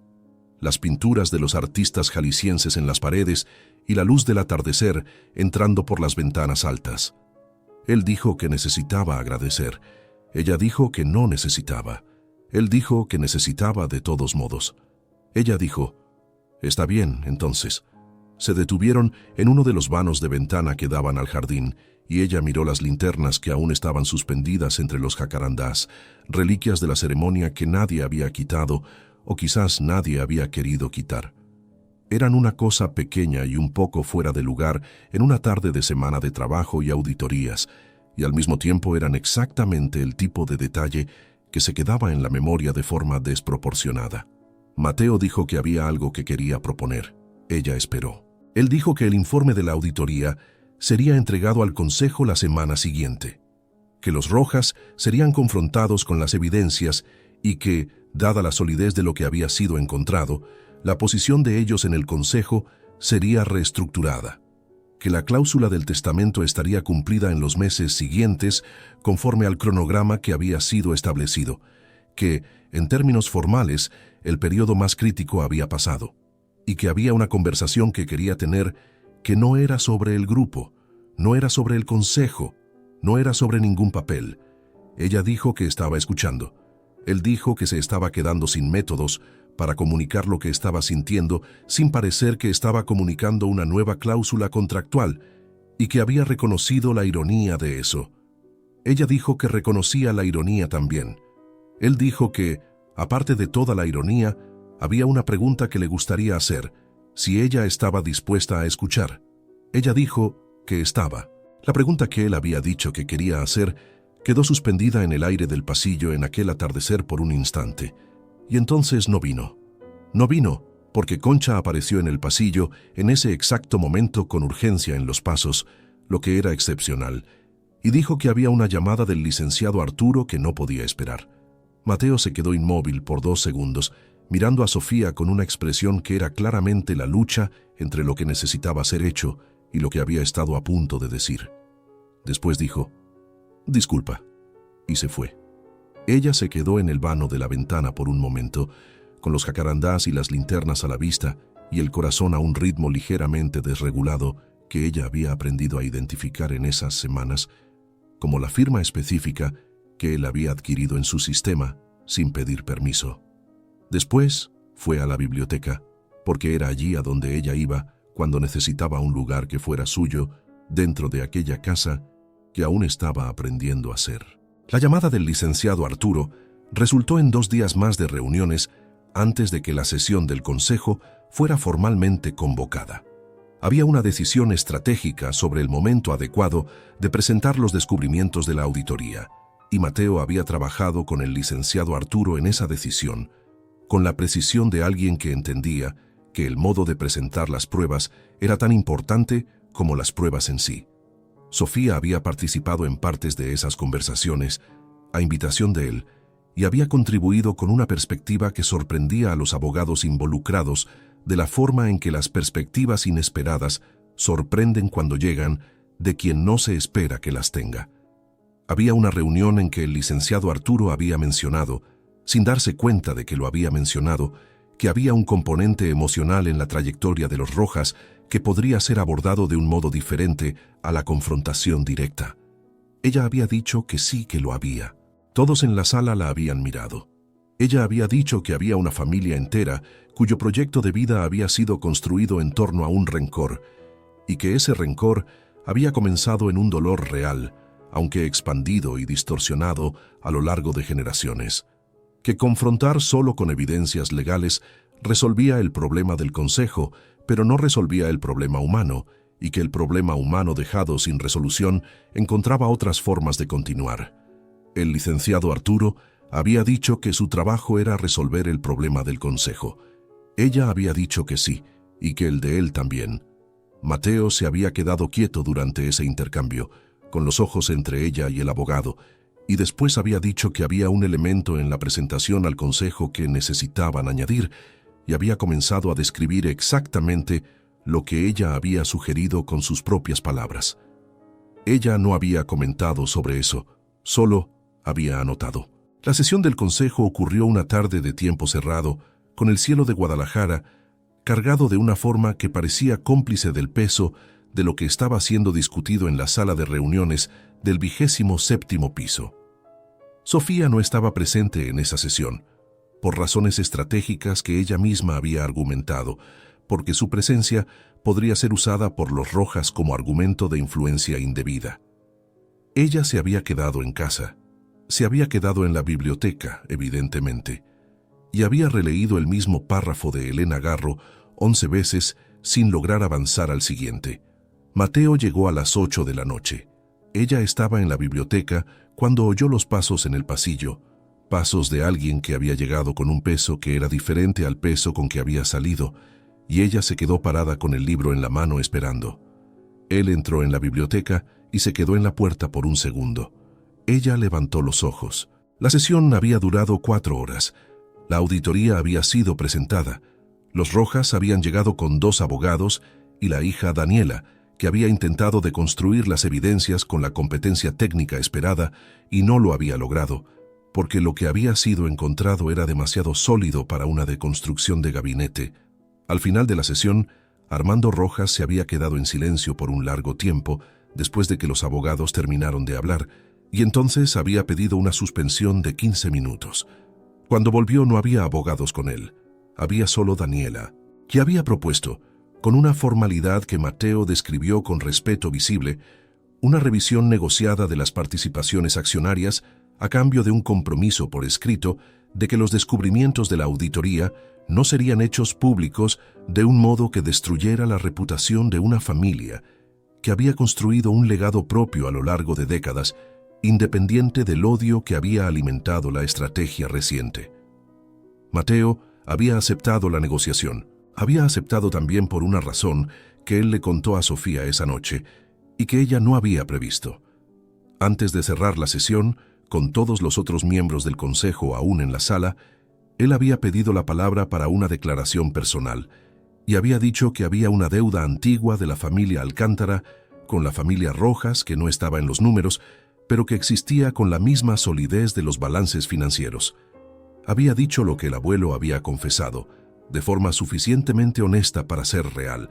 Las pinturas de los artistas jaliscienses en las paredes y la luz del atardecer entrando por las ventanas altas. Él dijo que necesitaba agradecer. Ella dijo que no necesitaba. Él dijo que necesitaba de todos modos. Ella dijo, «Está bien, entonces». Se detuvieron en uno de los vanos de ventana que daban al jardín, y ella miró las linternas que aún estaban suspendidas entre los jacarandás, reliquias de la ceremonia que nadie había quitado, o quizás nadie había querido quitar. Eran una cosa pequeña y un poco fuera de lugar en una tarde de semana de trabajo y auditorías, y al mismo tiempo eran exactamente el tipo de detalle que se quedaba en la memoria de forma desproporcionada. Mateo dijo que había algo que quería proponer. Ella esperó. Él dijo que el informe de la auditoría sería entregado al Consejo la semana siguiente, que los Rojas serían confrontados con las evidencias y que, dada la solidez de lo que había sido encontrado, la posición de ellos en el Consejo sería reestructurada, que la cláusula del testamento estaría cumplida en los meses siguientes conforme al cronograma que había sido establecido, que, en términos formales, el periodo más crítico había pasado, y que había una conversación que quería tener que no era sobre el grupo, no era sobre el consejo, no era sobre ningún papel. Ella dijo que estaba escuchando. Él dijo que se estaba quedando sin métodos para comunicar lo que estaba sintiendo sin parecer que estaba comunicando una nueva cláusula contractual y que había reconocido la ironía de eso. Ella dijo que reconocía la ironía también. Él dijo que, aparte de toda la ironía, había una pregunta que le gustaría hacer, si ella estaba dispuesta a escuchar. Ella dijo que estaba. La pregunta que él había dicho que quería hacer quedó suspendida en el aire del pasillo en aquel atardecer por un instante. Y entonces no vino. No vino, porque Concha apareció en el pasillo en ese exacto momento con urgencia en los pasos, lo que era excepcional, y dijo que había una llamada del licenciado Arturo que no podía esperar. Mateo se quedó inmóvil por 2 segundos, mirando a Sofía con una expresión que era claramente la lucha entre lo que necesitaba ser hecho y lo que había estado a punto de decir. Después dijo, «Disculpa», y se fue. Ella se quedó en el vano de la ventana por un momento, con los jacarandás y las linternas a la vista y el corazón a un ritmo ligeramente desregulado que ella había aprendido a identificar en esas semanas como la firma específica que él había adquirido en su sistema sin pedir permiso. Después fue a la biblioteca, porque era allí a donde ella iba cuando necesitaba un lugar que fuera suyo dentro de aquella casa que aún estaba aprendiendo a ser. La llamada del licenciado Arturo resultó en 2 días más de reuniones antes de que la sesión del Consejo fuera formalmente convocada. Había una decisión estratégica sobre el momento adecuado de presentar los descubrimientos de la auditoría, y Mateo había trabajado con el licenciado Arturo en esa decisión, con la precisión de alguien que entendía que el modo de presentar las pruebas era tan importante como las pruebas en sí. Sofía había participado en partes de esas conversaciones, a invitación de él, y había contribuido con una perspectiva que sorprendía a los abogados involucrados de la forma en que las perspectivas inesperadas sorprenden cuando llegan de quien no se espera que las tenga. Había una reunión en que el licenciado Arturo había mencionado, sin darse cuenta de que lo había mencionado, que había un componente emocional en la trayectoria de los Rojas que podría ser abordado de un modo diferente a la confrontación directa. Ella había dicho que sí que lo había. Todos en la sala la habían mirado. Ella había dicho que había una familia entera cuyo proyecto de vida había sido construido en torno a un rencor, y que ese rencor había comenzado en un dolor real, aunque expandido y distorsionado a lo largo de generaciones. Que confrontar solo con evidencias legales resolvía el problema del Consejo, pero no resolvía el problema humano, y que el problema humano dejado sin resolución encontraba otras formas de continuar. El licenciado Arturo había dicho que su trabajo era resolver el problema del Consejo. Ella había dicho que sí, y que el de él también. Mateo se había quedado quieto durante ese intercambio, con los ojos entre ella y el abogado, y después había dicho que había un elemento en la presentación al consejo que necesitaban añadir, y había comenzado a describir exactamente lo que ella había sugerido con sus propias palabras. Ella no había comentado sobre eso, solo había anotado. La sesión del consejo ocurrió una tarde de tiempo cerrado, con el cielo de Guadalajara cargado de una forma que parecía cómplice del peso de lo que estaba siendo discutido en la sala de reuniones del 27º piso. Sofía no estaba presente en esa sesión, por razones estratégicas que ella misma había argumentado, porque su presencia podría ser usada por los Rojas como argumento de influencia indebida. Ella se había quedado en casa, se había quedado en la biblioteca, evidentemente, y había releído el mismo párrafo de Elena Garro 11 veces sin lograr avanzar al siguiente. Mateo llegó a las 8 de la noche. Ella estaba en la biblioteca cuando oyó los pasos en el pasillo, pasos de alguien que había llegado con un peso que era diferente al peso con que había salido, y ella se quedó parada con el libro en la mano esperando. Él entró en la biblioteca y se quedó en la puerta por un segundo. Ella levantó los ojos. La sesión había durado 4 horas. La auditoría había sido presentada. Los Rojas habían llegado con 2 abogados y la hija Daniela, que había intentado deconstruir las evidencias con la competencia técnica esperada y no lo había logrado, porque lo que había sido encontrado era demasiado sólido para una deconstrucción de gabinete. Al final de la sesión, Armando Rojas se había quedado en silencio por un largo tiempo después de que los abogados terminaron de hablar, y entonces había pedido una suspensión de 15 minutos. Cuando volvió no había abogados con él, había solo Daniela, que había propuesto, con una formalidad que Mateo describió con respeto visible, una revisión negociada de las participaciones accionarias a cambio de un compromiso por escrito de que los descubrimientos de la auditoría no serían hechos públicos de un modo que destruyera la reputación de una familia que había construido un legado propio a lo largo de décadas, independiente del odio que había alimentado la estrategia reciente. Mateo había aceptado la negociación. Había aceptado también por una razón que él le contó a Sofía esa noche y que ella no había previsto. Antes de cerrar la sesión, con todos los otros miembros del consejo aún en la sala, él había pedido la palabra para una declaración personal y había dicho que había una deuda antigua de la familia Alcántara con la familia Rojas que no estaba en los números, pero que existía con la misma solidez de los balances financieros. Había dicho lo que el abuelo había confesado, de forma suficientemente honesta para ser real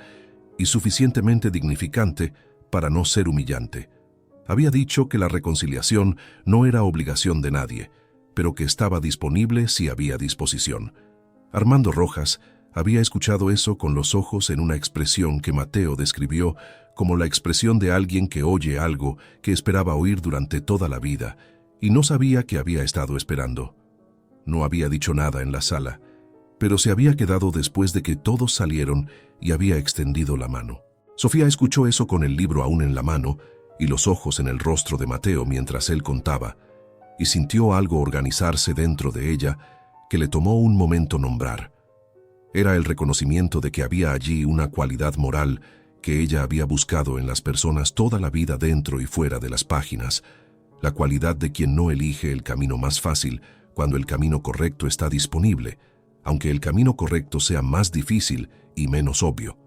y suficientemente dignificante para no ser humillante. Había dicho que la reconciliación no era obligación de nadie, pero que estaba disponible si había disposición. Armando Rojas había escuchado eso con los ojos en una expresión que Mateo describió como la expresión de alguien que oye algo que esperaba oír durante toda la vida y no sabía que había estado esperando. No había dicho nada en la sala, pero se había quedado después de que todos salieron y había extendido la mano. Sofía escuchó eso con el libro aún en la mano y los ojos en el rostro de Mateo mientras él contaba, y sintió algo organizarse dentro de ella que le tomó un momento nombrar. Era el reconocimiento de que había allí una cualidad moral que ella había buscado en las personas toda la vida dentro y fuera de las páginas, la cualidad de quien no elige el camino más fácil cuando el camino correcto está disponible, aunque el camino correcto sea más difícil y menos obvio.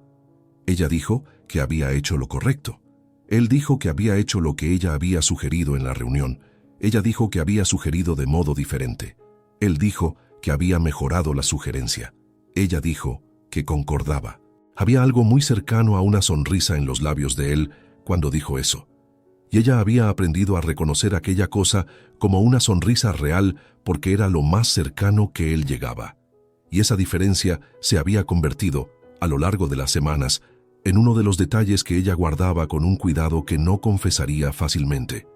Ella dijo que había hecho lo correcto. Él dijo que había hecho lo que ella había sugerido en la reunión. Ella dijo que había sugerido de modo diferente. Él dijo que había mejorado la sugerencia. Ella dijo que concordaba. Había algo muy cercano a una sonrisa en los labios de él cuando dijo eso. Y ella había aprendido a reconocer aquella cosa como una sonrisa real porque era lo más cercano que él llegaba. Y esa diferencia se había convertido, a lo largo de las semanas, en uno de los detalles que ella guardaba con un cuidado que no confesaría fácilmente.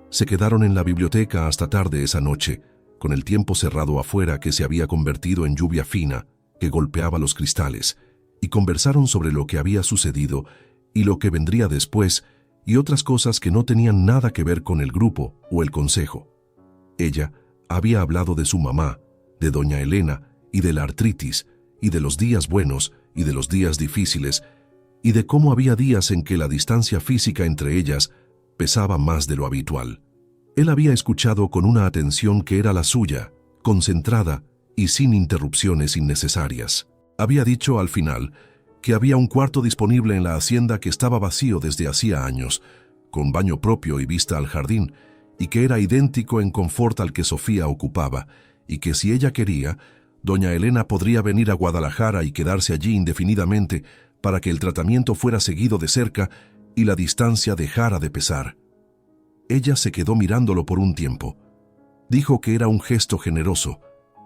Se quedaron en la biblioteca hasta tarde esa noche, con el tiempo cerrado afuera que se había convertido en lluvia fina que golpeaba los cristales, y conversaron sobre lo que había sucedido y lo que vendría después y otras cosas que no tenían nada que ver con el grupo o el consejo. Ella había hablado de su mamá, de doña Elena y de la artritis, y de los días buenos y de los días difíciles, y de cómo había días en que la distancia física entre ellas pesaba más de lo habitual. Él había escuchado con una atención que era la suya, concentrada y sin interrupciones innecesarias. Había dicho al final que había un cuarto disponible en la hacienda que estaba vacío desde hacía años, con baño propio y vista al jardín, y que era idéntico en confort al que Sofía ocupaba, y que si ella quería, doña Elena podría venir a Guadalajara y quedarse allí indefinidamente para que el tratamiento fuera seguido de cerca y la distancia dejara de pesar. Ella se quedó mirándolo por un tiempo. Dijo que era un gesto generoso.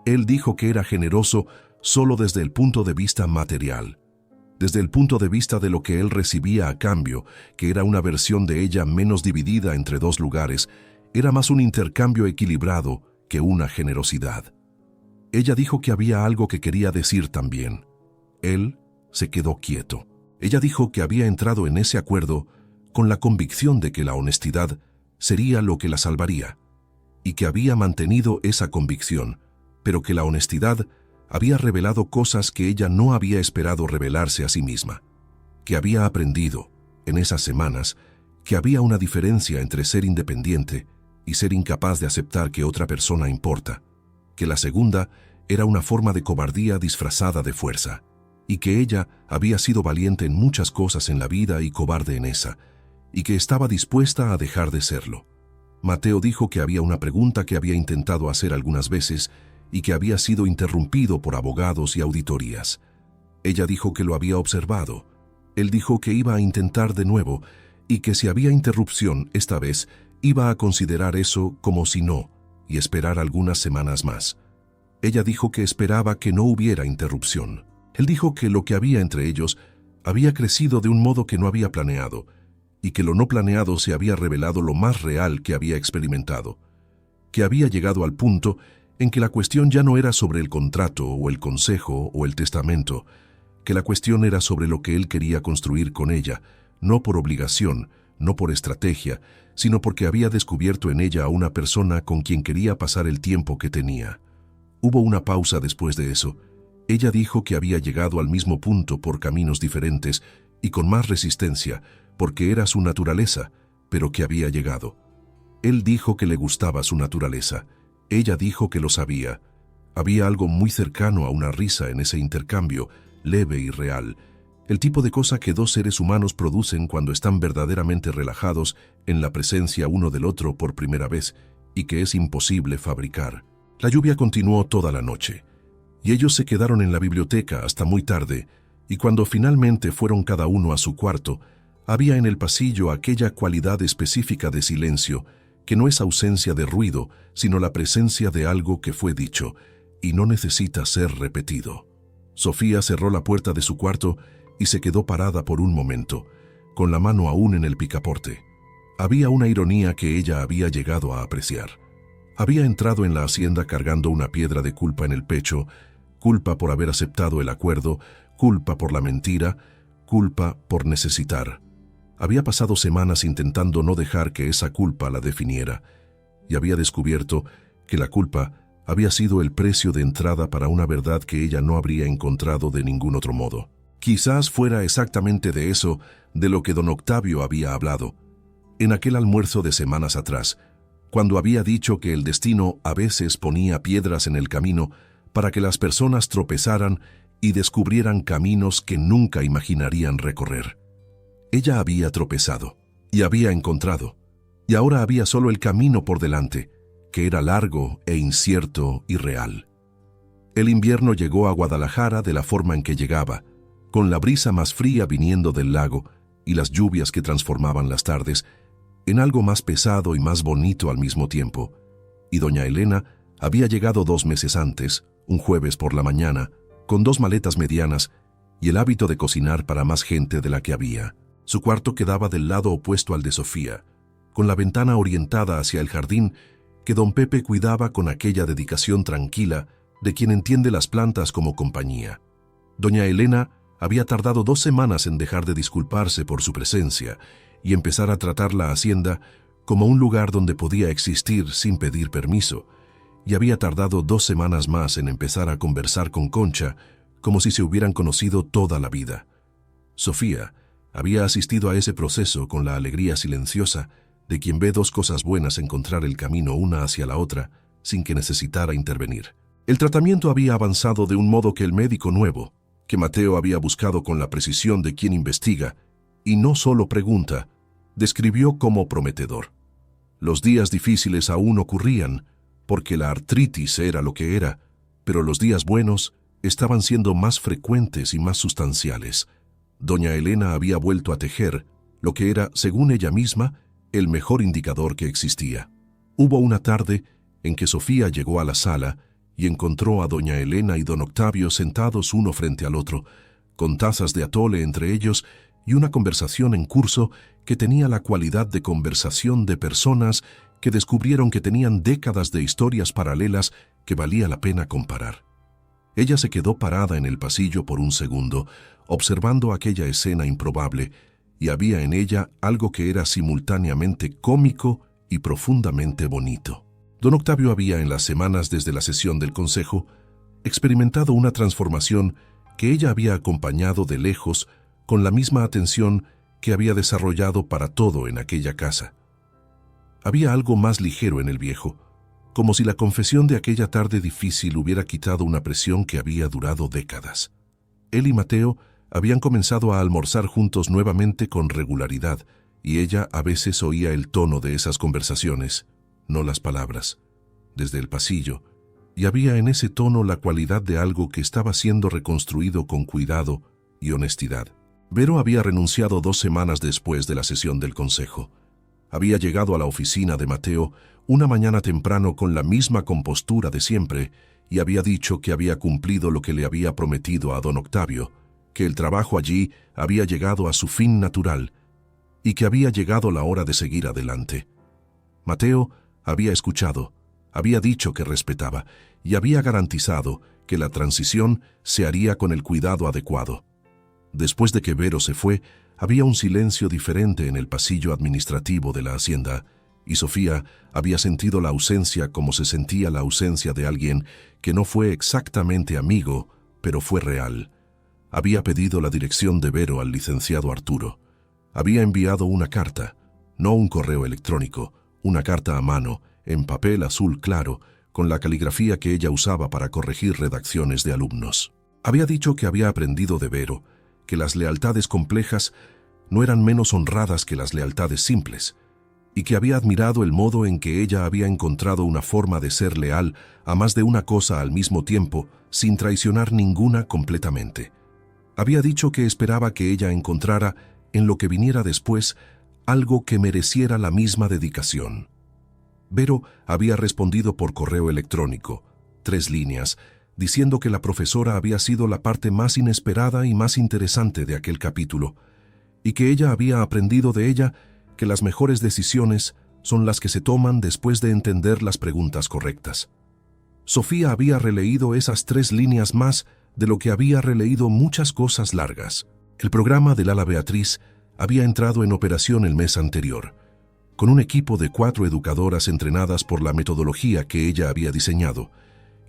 Él dijo que era generoso solo desde el punto de vista material, desde el punto de vista de lo que él recibía a cambio, que era una versión de ella menos dividida entre dos lugares, era más un intercambio equilibrado que una generosidad. Ella dijo que había algo que quería decir también. Él se quedó quieto. Ella dijo que había entrado en ese acuerdo con la convicción de que la honestidad sería lo que la salvaría, y que había mantenido esa convicción, pero que la honestidad había revelado cosas que ella no había esperado revelarse a sí misma, que había aprendido, en esas semanas, que había una diferencia entre ser independiente y ser incapaz de aceptar que otra persona importa, que la segunda era una forma de cobardía disfrazada de fuerza, y que ella había sido valiente en muchas cosas en la vida y cobarde en esa, y que estaba dispuesta a dejar de serlo. Mateo dijo que había una pregunta que había intentado hacer algunas veces y que había sido interrumpido por abogados y auditorías. Ella dijo que lo había observado. Él dijo que iba a intentar de nuevo y que si había interrupción esta vez, iba a considerar eso como si no y esperar algunas semanas más. Ella dijo que esperaba que no hubiera interrupción. Él dijo que lo que había entre ellos había crecido de un modo que no había planeado, y que lo no planeado se había revelado lo más real que había experimentado, que había llegado al punto en que la cuestión ya no era sobre el contrato o el consejo o el testamento, que la cuestión era sobre lo que él quería construir con ella, no por obligación, no por estrategia, sino porque había descubierto en ella a una persona con quien quería pasar el tiempo que tenía. Hubo una pausa después de eso. Ella dijo que había llegado al mismo punto por caminos diferentes y con más resistencia, porque era su naturaleza, pero que había llegado. Él dijo que le gustaba su naturaleza. Ella dijo que lo sabía. Había algo muy cercano a una risa en ese intercambio, leve y real, el tipo de cosa que dos seres humanos producen cuando están verdaderamente relajados en la presencia uno del otro por primera vez y que es imposible fabricar. La lluvia continuó toda la noche, y ellos se quedaron en la biblioteca hasta muy tarde, y cuando finalmente fueron cada uno a su cuarto, había en el pasillo aquella cualidad específica de silencio, que no es ausencia de ruido, sino la presencia de algo que fue dicho, y no necesita ser repetido. Sofía cerró la puerta de su cuarto y se quedó parada por un momento, con la mano aún en el picaporte. Había una ironía que ella había llegado a apreciar. Había entrado en la hacienda cargando una piedra de culpa en el pecho, culpa por haber aceptado el acuerdo, culpa por la mentira, culpa por necesitar. Había pasado semanas intentando no dejar que esa culpa la definiera, y había descubierto que la culpa había sido el precio de entrada para una verdad que ella no habría encontrado de ningún otro modo. Quizás fuera exactamente de eso de lo que don Octavio había hablado, en aquel almuerzo de semanas atrás, cuando había dicho que el destino a veces ponía piedras en el camino para que las personas tropezaran y descubrieran caminos que nunca imaginarían recorrer. Ella había tropezado y había encontrado, y ahora había solo el camino por delante, que era largo e incierto y real. El invierno llegó a Guadalajara de la forma en que llegaba, con la brisa más fría viniendo del lago y las lluvias que transformaban las tardes en algo más pesado y más bonito al mismo tiempo. Y doña Elena había llegado 2 meses antes, un jueves por la mañana, con 2 maletas medianas y el hábito de cocinar para más gente de la que había. Su cuarto quedaba del lado opuesto al de Sofía, con la ventana orientada hacia el jardín que don Pepe cuidaba con aquella dedicación tranquila de quien entiende las plantas como compañía. Doña Elena había tardado 2 semanas en dejar de disculparse por su presencia y empezar a tratar la hacienda como un lugar donde podía existir sin pedir permiso, y había tardado 2 semanas más en empezar a conversar con Concha como si se hubieran conocido toda la vida. Sofía había asistido a ese proceso con la alegría silenciosa de quien ve dos cosas buenas encontrar el camino una hacia la otra sin que necesitara intervenir. El tratamiento había avanzado de un modo que el médico nuevo, que Mateo había buscado con la precisión de quien investiga y no solo pregunta, describió como prometedor. Los días difíciles aún ocurrían, porque la artritis era lo que era, pero los días buenos estaban siendo más frecuentes y más sustanciales. Doña Elena había vuelto a tejer, lo que era, según ella misma, el mejor indicador que existía. Hubo una tarde en que Sofía llegó a la sala y encontró a doña Elena y don Octavio sentados uno frente al otro, con tazas de atole entre ellos y una conversación en curso que tenía la cualidad de conversación de personas que descubrieron que tenían décadas de historias paralelas que valía la pena comparar. Ella se quedó parada en el pasillo por un segundo, observando aquella escena improbable, y había en ella algo que era simultáneamente cómico y profundamente bonito. Don Octavio había, en las semanas desde la sesión del consejo, experimentado una transformación que ella había acompañado de lejos con la misma atención que había desarrollado para todo en aquella casa. Había algo más ligero en el viejo, como si la confesión de aquella tarde difícil hubiera quitado una presión que había durado décadas. Él y Mateo habían comenzado a almorzar juntos nuevamente con regularidad, y ella a veces oía el tono de esas conversaciones, no las palabras, desde el pasillo, y había en ese tono la cualidad de algo que estaba siendo reconstruido con cuidado y honestidad. Vero había renunciado 2 semanas después de la sesión del consejo. Había llegado a la oficina de Mateo una mañana temprano con la misma compostura de siempre y había dicho que había cumplido lo que le había prometido a don Octavio, que el trabajo allí había llegado a su fin natural y que había llegado la hora de seguir adelante. Mateo había escuchado, había dicho que respetaba y había garantizado que la transición se haría con el cuidado adecuado. Después de que Vero se fue, había un silencio diferente en el pasillo administrativo de la hacienda, y Sofía había sentido la ausencia como se sentía la ausencia de alguien que no fue exactamente amigo, pero fue real. Había pedido la dirección de Vero al licenciado Arturo. Había enviado una carta, no un correo electrónico, una carta a mano, en papel azul claro, con la caligrafía que ella usaba para corregir redacciones de alumnos. Había dicho que había aprendido de Vero, que las lealtades complejas no eran menos honradas que las lealtades simples, y que había admirado el modo en que ella había encontrado una forma de ser leal a más de una cosa al mismo tiempo, sin traicionar ninguna completamente. Había dicho que esperaba que ella encontrara, en lo que viniera después, algo que mereciera la misma dedicación. Vero había respondido por correo electrónico, 3 líneas, diciendo que la profesora había sido la parte más inesperada y más interesante de aquel capítulo, y que ella había aprendido de ella que las mejores decisiones son las que se toman después de entender las preguntas correctas. Sofía había releído esas 3 líneas más de lo que había releído muchas cosas largas. El programa del ala Beatriz había entrado en operación el mes anterior, con un equipo de 4 educadoras entrenadas por la metodología que ella había diseñado,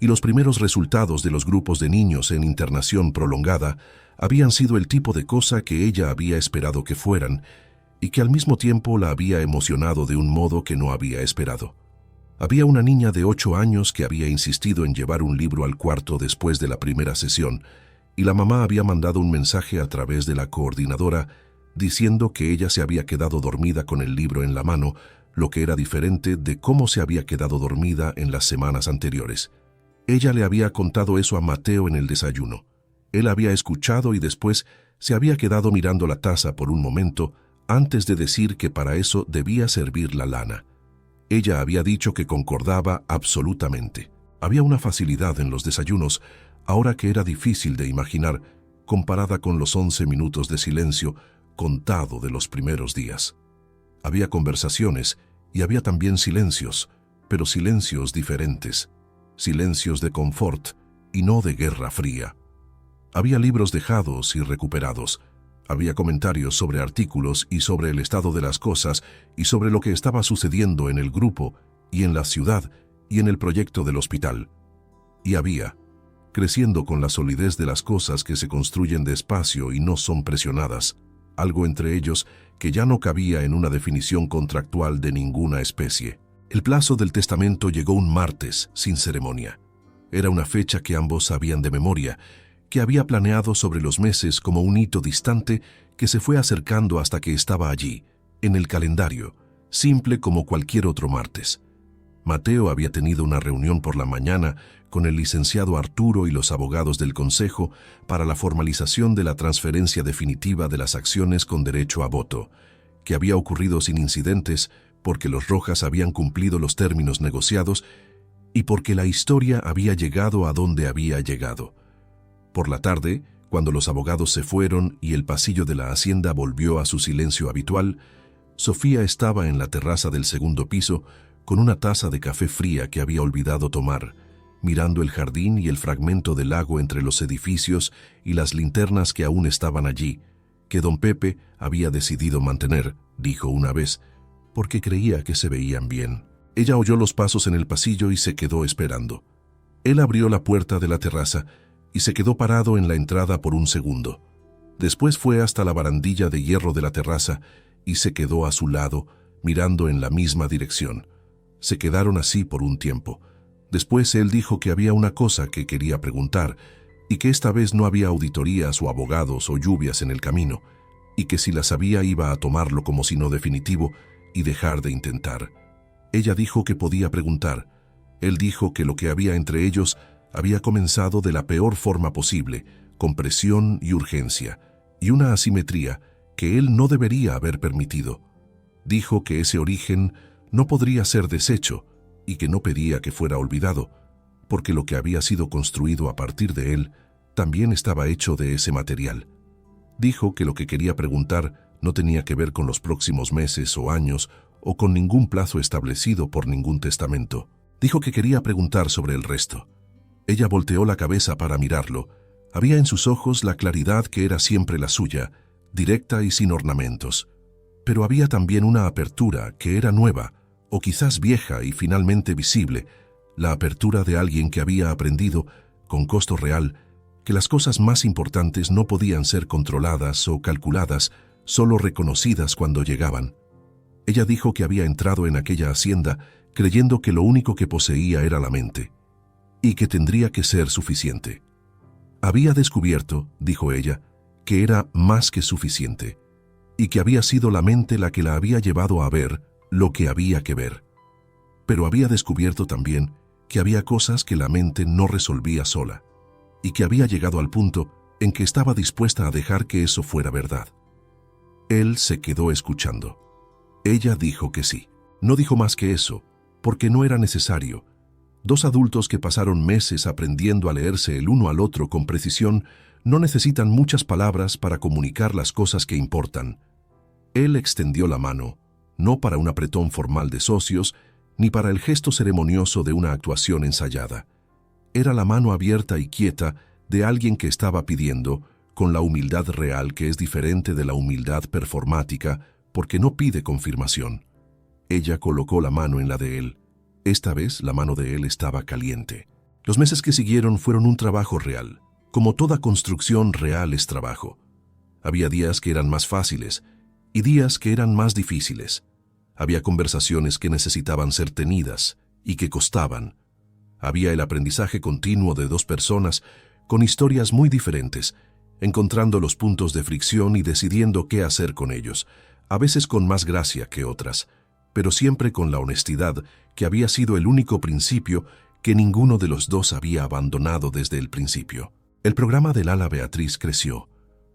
y los primeros resultados de los grupos de niños en internación prolongada habían sido el tipo de cosa que ella había esperado que fueran, y que al mismo tiempo la había emocionado de un modo que no había esperado. Había una niña de 8 años que había insistido en llevar un libro al cuarto después de la primera sesión, y la mamá había mandado un mensaje a través de la coordinadora diciendo que ella se había quedado dormida con el libro en la mano, lo que era diferente de cómo se había quedado dormida en las semanas anteriores. Ella le había contado eso a Mateo en el desayuno. Él había escuchado y después se había quedado mirando la taza por un momento antes de decir que para eso debía servir la lana. Ella había dicho que concordaba absolutamente. Había una facilidad en los desayunos, ahora que era difícil de imaginar, comparada con los 11 minutos de silencio contado de los primeros días. Había conversaciones y había también silencios, pero silencios diferentes. Silencios de confort y no de guerra fría. Había libros dejados y recuperados. Había comentarios sobre artículos y sobre el estado de las cosas y sobre lo que estaba sucediendo en el grupo y en la ciudad y en el proyecto del hospital. Y había, creciendo con la solidez de las cosas que se construyen despacio y no son presionadas, algo entre ellos que ya no cabía en una definición contractual de ninguna especie. El plazo del testamento llegó un martes, sin ceremonia. Era una fecha que ambos sabían de memoria, que había planeado sobre los meses como un hito distante que se fue acercando hasta que estaba allí, en el calendario, simple como cualquier otro martes. Mateo había tenido una reunión por la mañana con el licenciado Arturo y los abogados del consejo para la formalización de la transferencia definitiva de las acciones con derecho a voto, que había ocurrido sin incidentes porque los Rojas habían cumplido los términos negociados y porque la historia había llegado a donde había llegado. Por la tarde, cuando los abogados se fueron y el pasillo de la hacienda volvió a su silencio habitual, Sofía estaba en la terraza del segundo piso con una taza de café fría que había olvidado tomar, mirando el jardín y el fragmento de lago entre los edificios y las linternas que aún estaban allí, que don Pepe había decidido mantener, dijo una vez, porque creía que se veían bien. Ella oyó los pasos en el pasillo y se quedó esperando. Él abrió la puerta de la terraza y se quedó parado en la entrada por un segundo. Después fue hasta la barandilla de hierro de la terraza y se quedó a su lado, mirando en la misma dirección. Se quedaron así por un tiempo. Después él dijo que había una cosa que quería preguntar y que esta vez no había auditorías o abogados o lluvias en el camino, y que si las había iba a tomarlo como si no definitivo y dejar de intentar. Ella dijo que podía preguntar. Él dijo que lo que había entre ellos había comenzado de la peor forma posible, con presión y urgencia, y una asimetría que él no debería haber permitido. Dijo que ese origen no podría ser deshecho y que no pedía que fuera olvidado, porque lo que había sido construido a partir de él también estaba hecho de ese material. Dijo que lo que quería preguntar no tenía que ver con los próximos meses o años o con ningún plazo establecido por ningún testamento. Dijo que quería preguntar sobre el resto. Ella volteó la cabeza para mirarlo. Había en sus ojos la claridad que era siempre la suya, directa y sin ornamentos. Pero había también una apertura que era nueva, o quizás vieja y finalmente visible, la apertura de alguien que había aprendido, con costo real, que las cosas más importantes no podían ser controladas o calculadas, solo reconocidas cuando llegaban. Ella dijo que había entrado en aquella hacienda creyendo que lo único que poseía era la mente, y que tendría que ser suficiente. Había descubierto, dijo ella, que era más que suficiente, y que había sido la mente la que la había llevado a ver lo que había que ver. Pero había descubierto también que había cosas que la mente no resolvía sola, y que había llegado al punto en que estaba dispuesta a dejar que eso fuera verdad. Él se quedó escuchando. Ella dijo que sí. No dijo más que eso, porque no era necesario. Dos adultos que pasaron meses aprendiendo a leerse el uno al otro con precisión no necesitan muchas palabras para comunicar las cosas que importan. Él extendió la mano, no para un apretón formal de socios, ni para el gesto ceremonioso de una actuación ensayada. Era la mano abierta y quieta de alguien que estaba pidiendo, con la humildad real que es diferente de la humildad performática, porque no pide confirmación. Ella colocó la mano en la de él. Esta vez la mano de él estaba caliente. Los meses que siguieron fueron un trabajo real. Como toda construcción real es trabajo. Había días que eran más fáciles y días que eran más difíciles. Había conversaciones que necesitaban ser tenidas y que costaban. Había el aprendizaje continuo de dos personas con historias muy diferentes, encontrando los puntos de fricción y decidiendo qué hacer con ellos, a veces con más gracia que otras, pero siempre con la honestidad que había sido el único principio que ninguno de los dos había abandonado desde el principio. El programa del ala Beatriz creció.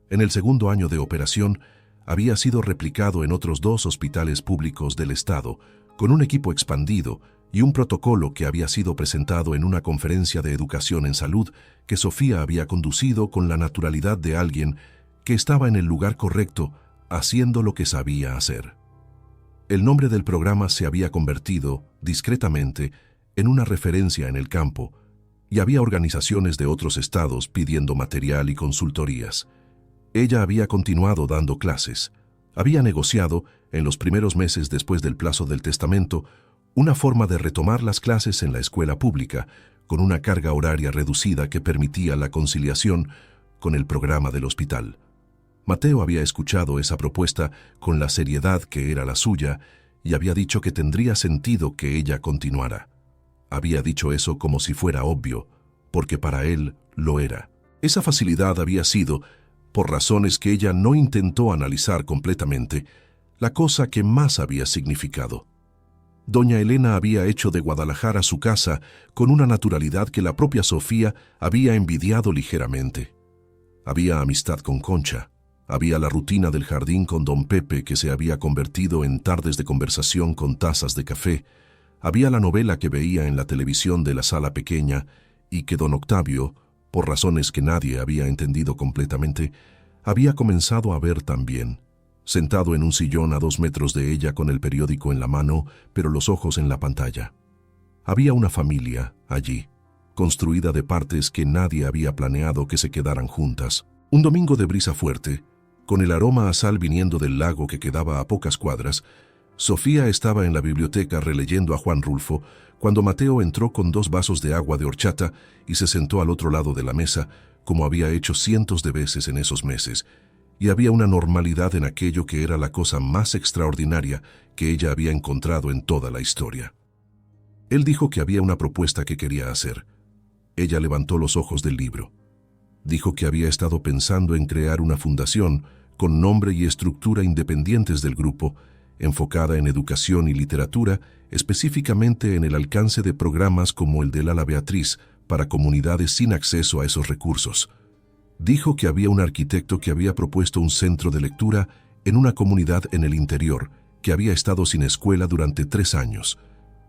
En el segundo año de operación, había sido replicado en otros 2 hospitales públicos del estado, con un equipo expandido y un protocolo que había sido presentado en una conferencia de educación en salud que Sofía había conducido con la naturalidad de alguien que estaba en el lugar correcto, haciendo lo que sabía hacer. El nombre del programa se había convertido, discretamente, en una referencia en el campo, y había organizaciones de otros estados pidiendo material y consultorías. Ella había continuado dando clases. Había negociado, en los primeros meses después del plazo del testamento, una forma de retomar las clases en la escuela pública, con una carga horaria reducida que permitía la conciliación con el programa del hospital. Mateo había escuchado esa propuesta con la seriedad que era la suya y había dicho que tendría sentido que ella continuara. Había dicho eso como si fuera obvio, porque para él lo era. Esa facilidad había sido, por razones que ella no intentó analizar completamente, la cosa que más había significado. Doña Elena había hecho de Guadalajara su casa con una naturalidad que la propia Sofía había envidiado ligeramente. Había amistad con Concha, había la rutina del jardín con don Pepe que se había convertido en tardes de conversación con tazas de café, había la novela que veía en la televisión de la sala pequeña y que don Octavio, por razones que nadie había entendido completamente, había comenzado a ver también, sentado en un sillón a 2 metros de ella con el periódico en la mano, pero los ojos en la pantalla. Había una familia allí, construida de partes que nadie había planeado que se quedaran juntas. Un domingo de brisa fuerte, con el aroma a sal viniendo del lago que quedaba a pocas cuadras, Sofía estaba en la biblioteca releyendo a Juan Rulfo cuando Mateo entró con 2 vasos de agua de horchata y se sentó al otro lado de la mesa, como había hecho cientos de veces en esos meses, y había una normalidad en aquello que era la cosa más extraordinaria que ella había encontrado en toda la historia. Él dijo que había una propuesta que quería hacer. Ella levantó los ojos del libro. Dijo que había estado pensando en crear una fundación con nombre y estructura independientes del grupo, enfocada en educación y literatura, específicamente en el alcance de programas como el del Ala Beatriz para comunidades sin acceso a esos recursos. Dijo que había un arquitecto que había propuesto un centro de lectura en una comunidad en el interior, que había estado sin escuela durante 3 años.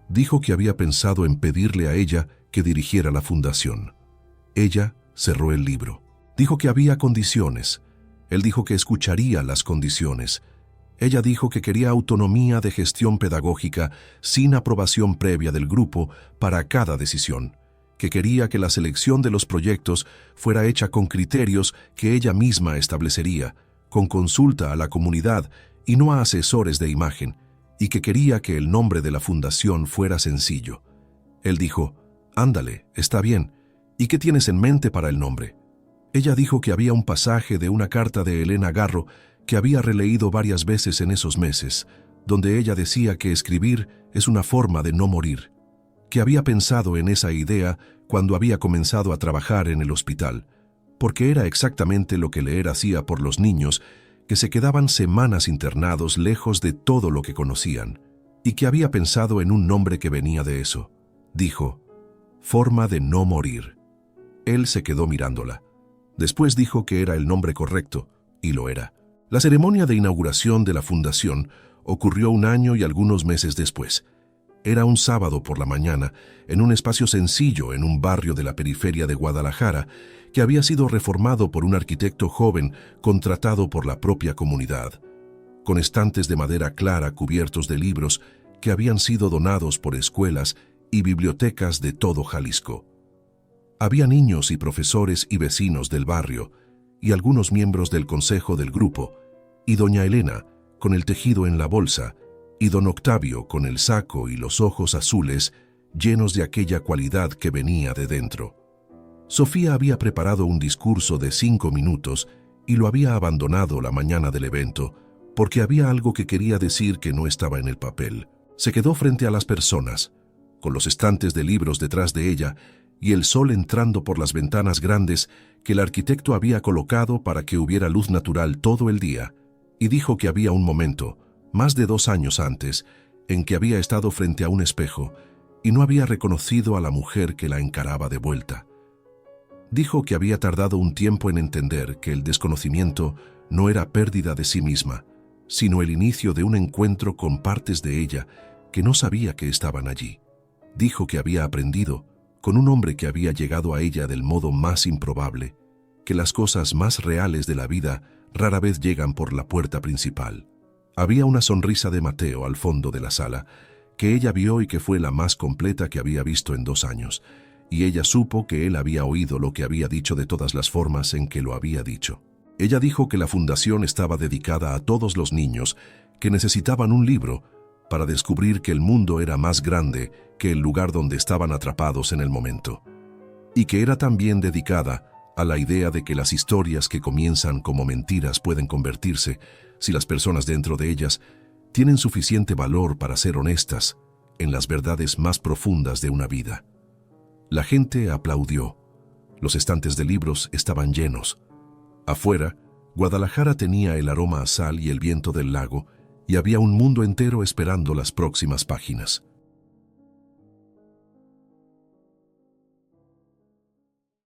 Dijo que había pensado en pedirle a ella que dirigiera la fundación. Ella cerró el libro. Dijo que había condiciones. Él dijo que escucharía las condiciones. Ella dijo que quería autonomía de gestión pedagógica sin aprobación previa del grupo para cada decisión, que quería que la selección de los proyectos fuera hecha con criterios que ella misma establecería, con consulta a la comunidad y no a asesores de imagen, y que quería que el nombre de la fundación fuera sencillo. Él dijo, «Ándale, está bien. ¿Y qué tienes en mente para el nombre?» Ella dijo que había un pasaje de una carta de Elena Garro que había releído varias veces en esos meses, donde ella decía que escribir es una forma de no morir, que había pensado en esa idea cuando había comenzado a trabajar en el hospital, porque era exactamente lo que leer hacía por los niños que se quedaban semanas internados lejos de todo lo que conocían, y que había pensado en un nombre que venía de eso. Dijo, «Forma de no morir». Él se quedó mirándola. Después dijo que era el nombre correcto, y lo era. La ceremonia de inauguración de la fundación ocurrió 1 año y algunos meses después. Era un sábado por la mañana, en un espacio sencillo en un barrio de la periferia de Guadalajara, que había sido reformado por un arquitecto joven contratado por la propia comunidad, con estantes de madera clara cubiertos de libros que habían sido donados por escuelas y bibliotecas de todo Jalisco. Había niños y profesores y vecinos del barrio, y algunos miembros del consejo del grupo, y doña Elena, con el tejido en la bolsa, y don Octavio con el saco y los ojos azules, llenos de aquella cualidad que venía de dentro. Sofía había preparado un discurso de 5 minutos y lo había abandonado la mañana del evento, porque había algo que quería decir que no estaba en el papel. Se quedó frente a las personas, con los estantes de libros detrás de ella, y el sol entrando por las ventanas grandes que el arquitecto había colocado para que hubiera luz natural todo el día, y dijo que había un momento, más de 2 años antes, en que había estado frente a un espejo y no había reconocido a la mujer que la encaraba de vuelta. Dijo que había tardado un tiempo en entender que el desconocimiento no era pérdida de sí misma, sino el inicio de un encuentro con partes de ella que no sabía que estaban allí. Dijo que había aprendido, con un hombre que había llegado a ella del modo más improbable, que las cosas más reales de la vida rara vez llegan por la puerta principal. Había una sonrisa de Mateo al fondo de la sala, que ella vio y que fue la más completa que había visto en 2 años, y ella supo que él había oído lo que había dicho de todas las formas en que lo había dicho. Ella dijo que la fundación estaba dedicada a todos los niños que necesitaban un libro para descubrir que el mundo era más grande que el lugar donde estaban atrapados en el momento, y que era también dedicada a la idea de que las historias que comienzan como mentiras pueden convertirse, si las personas dentro de ellas tienen suficiente valor para ser honestas, en las verdades más profundas de una vida. La gente aplaudió. Los estantes de libros estaban llenos. Afuera, Guadalajara tenía el aroma a sal y el viento del lago, y había un mundo entero esperando las próximas páginas.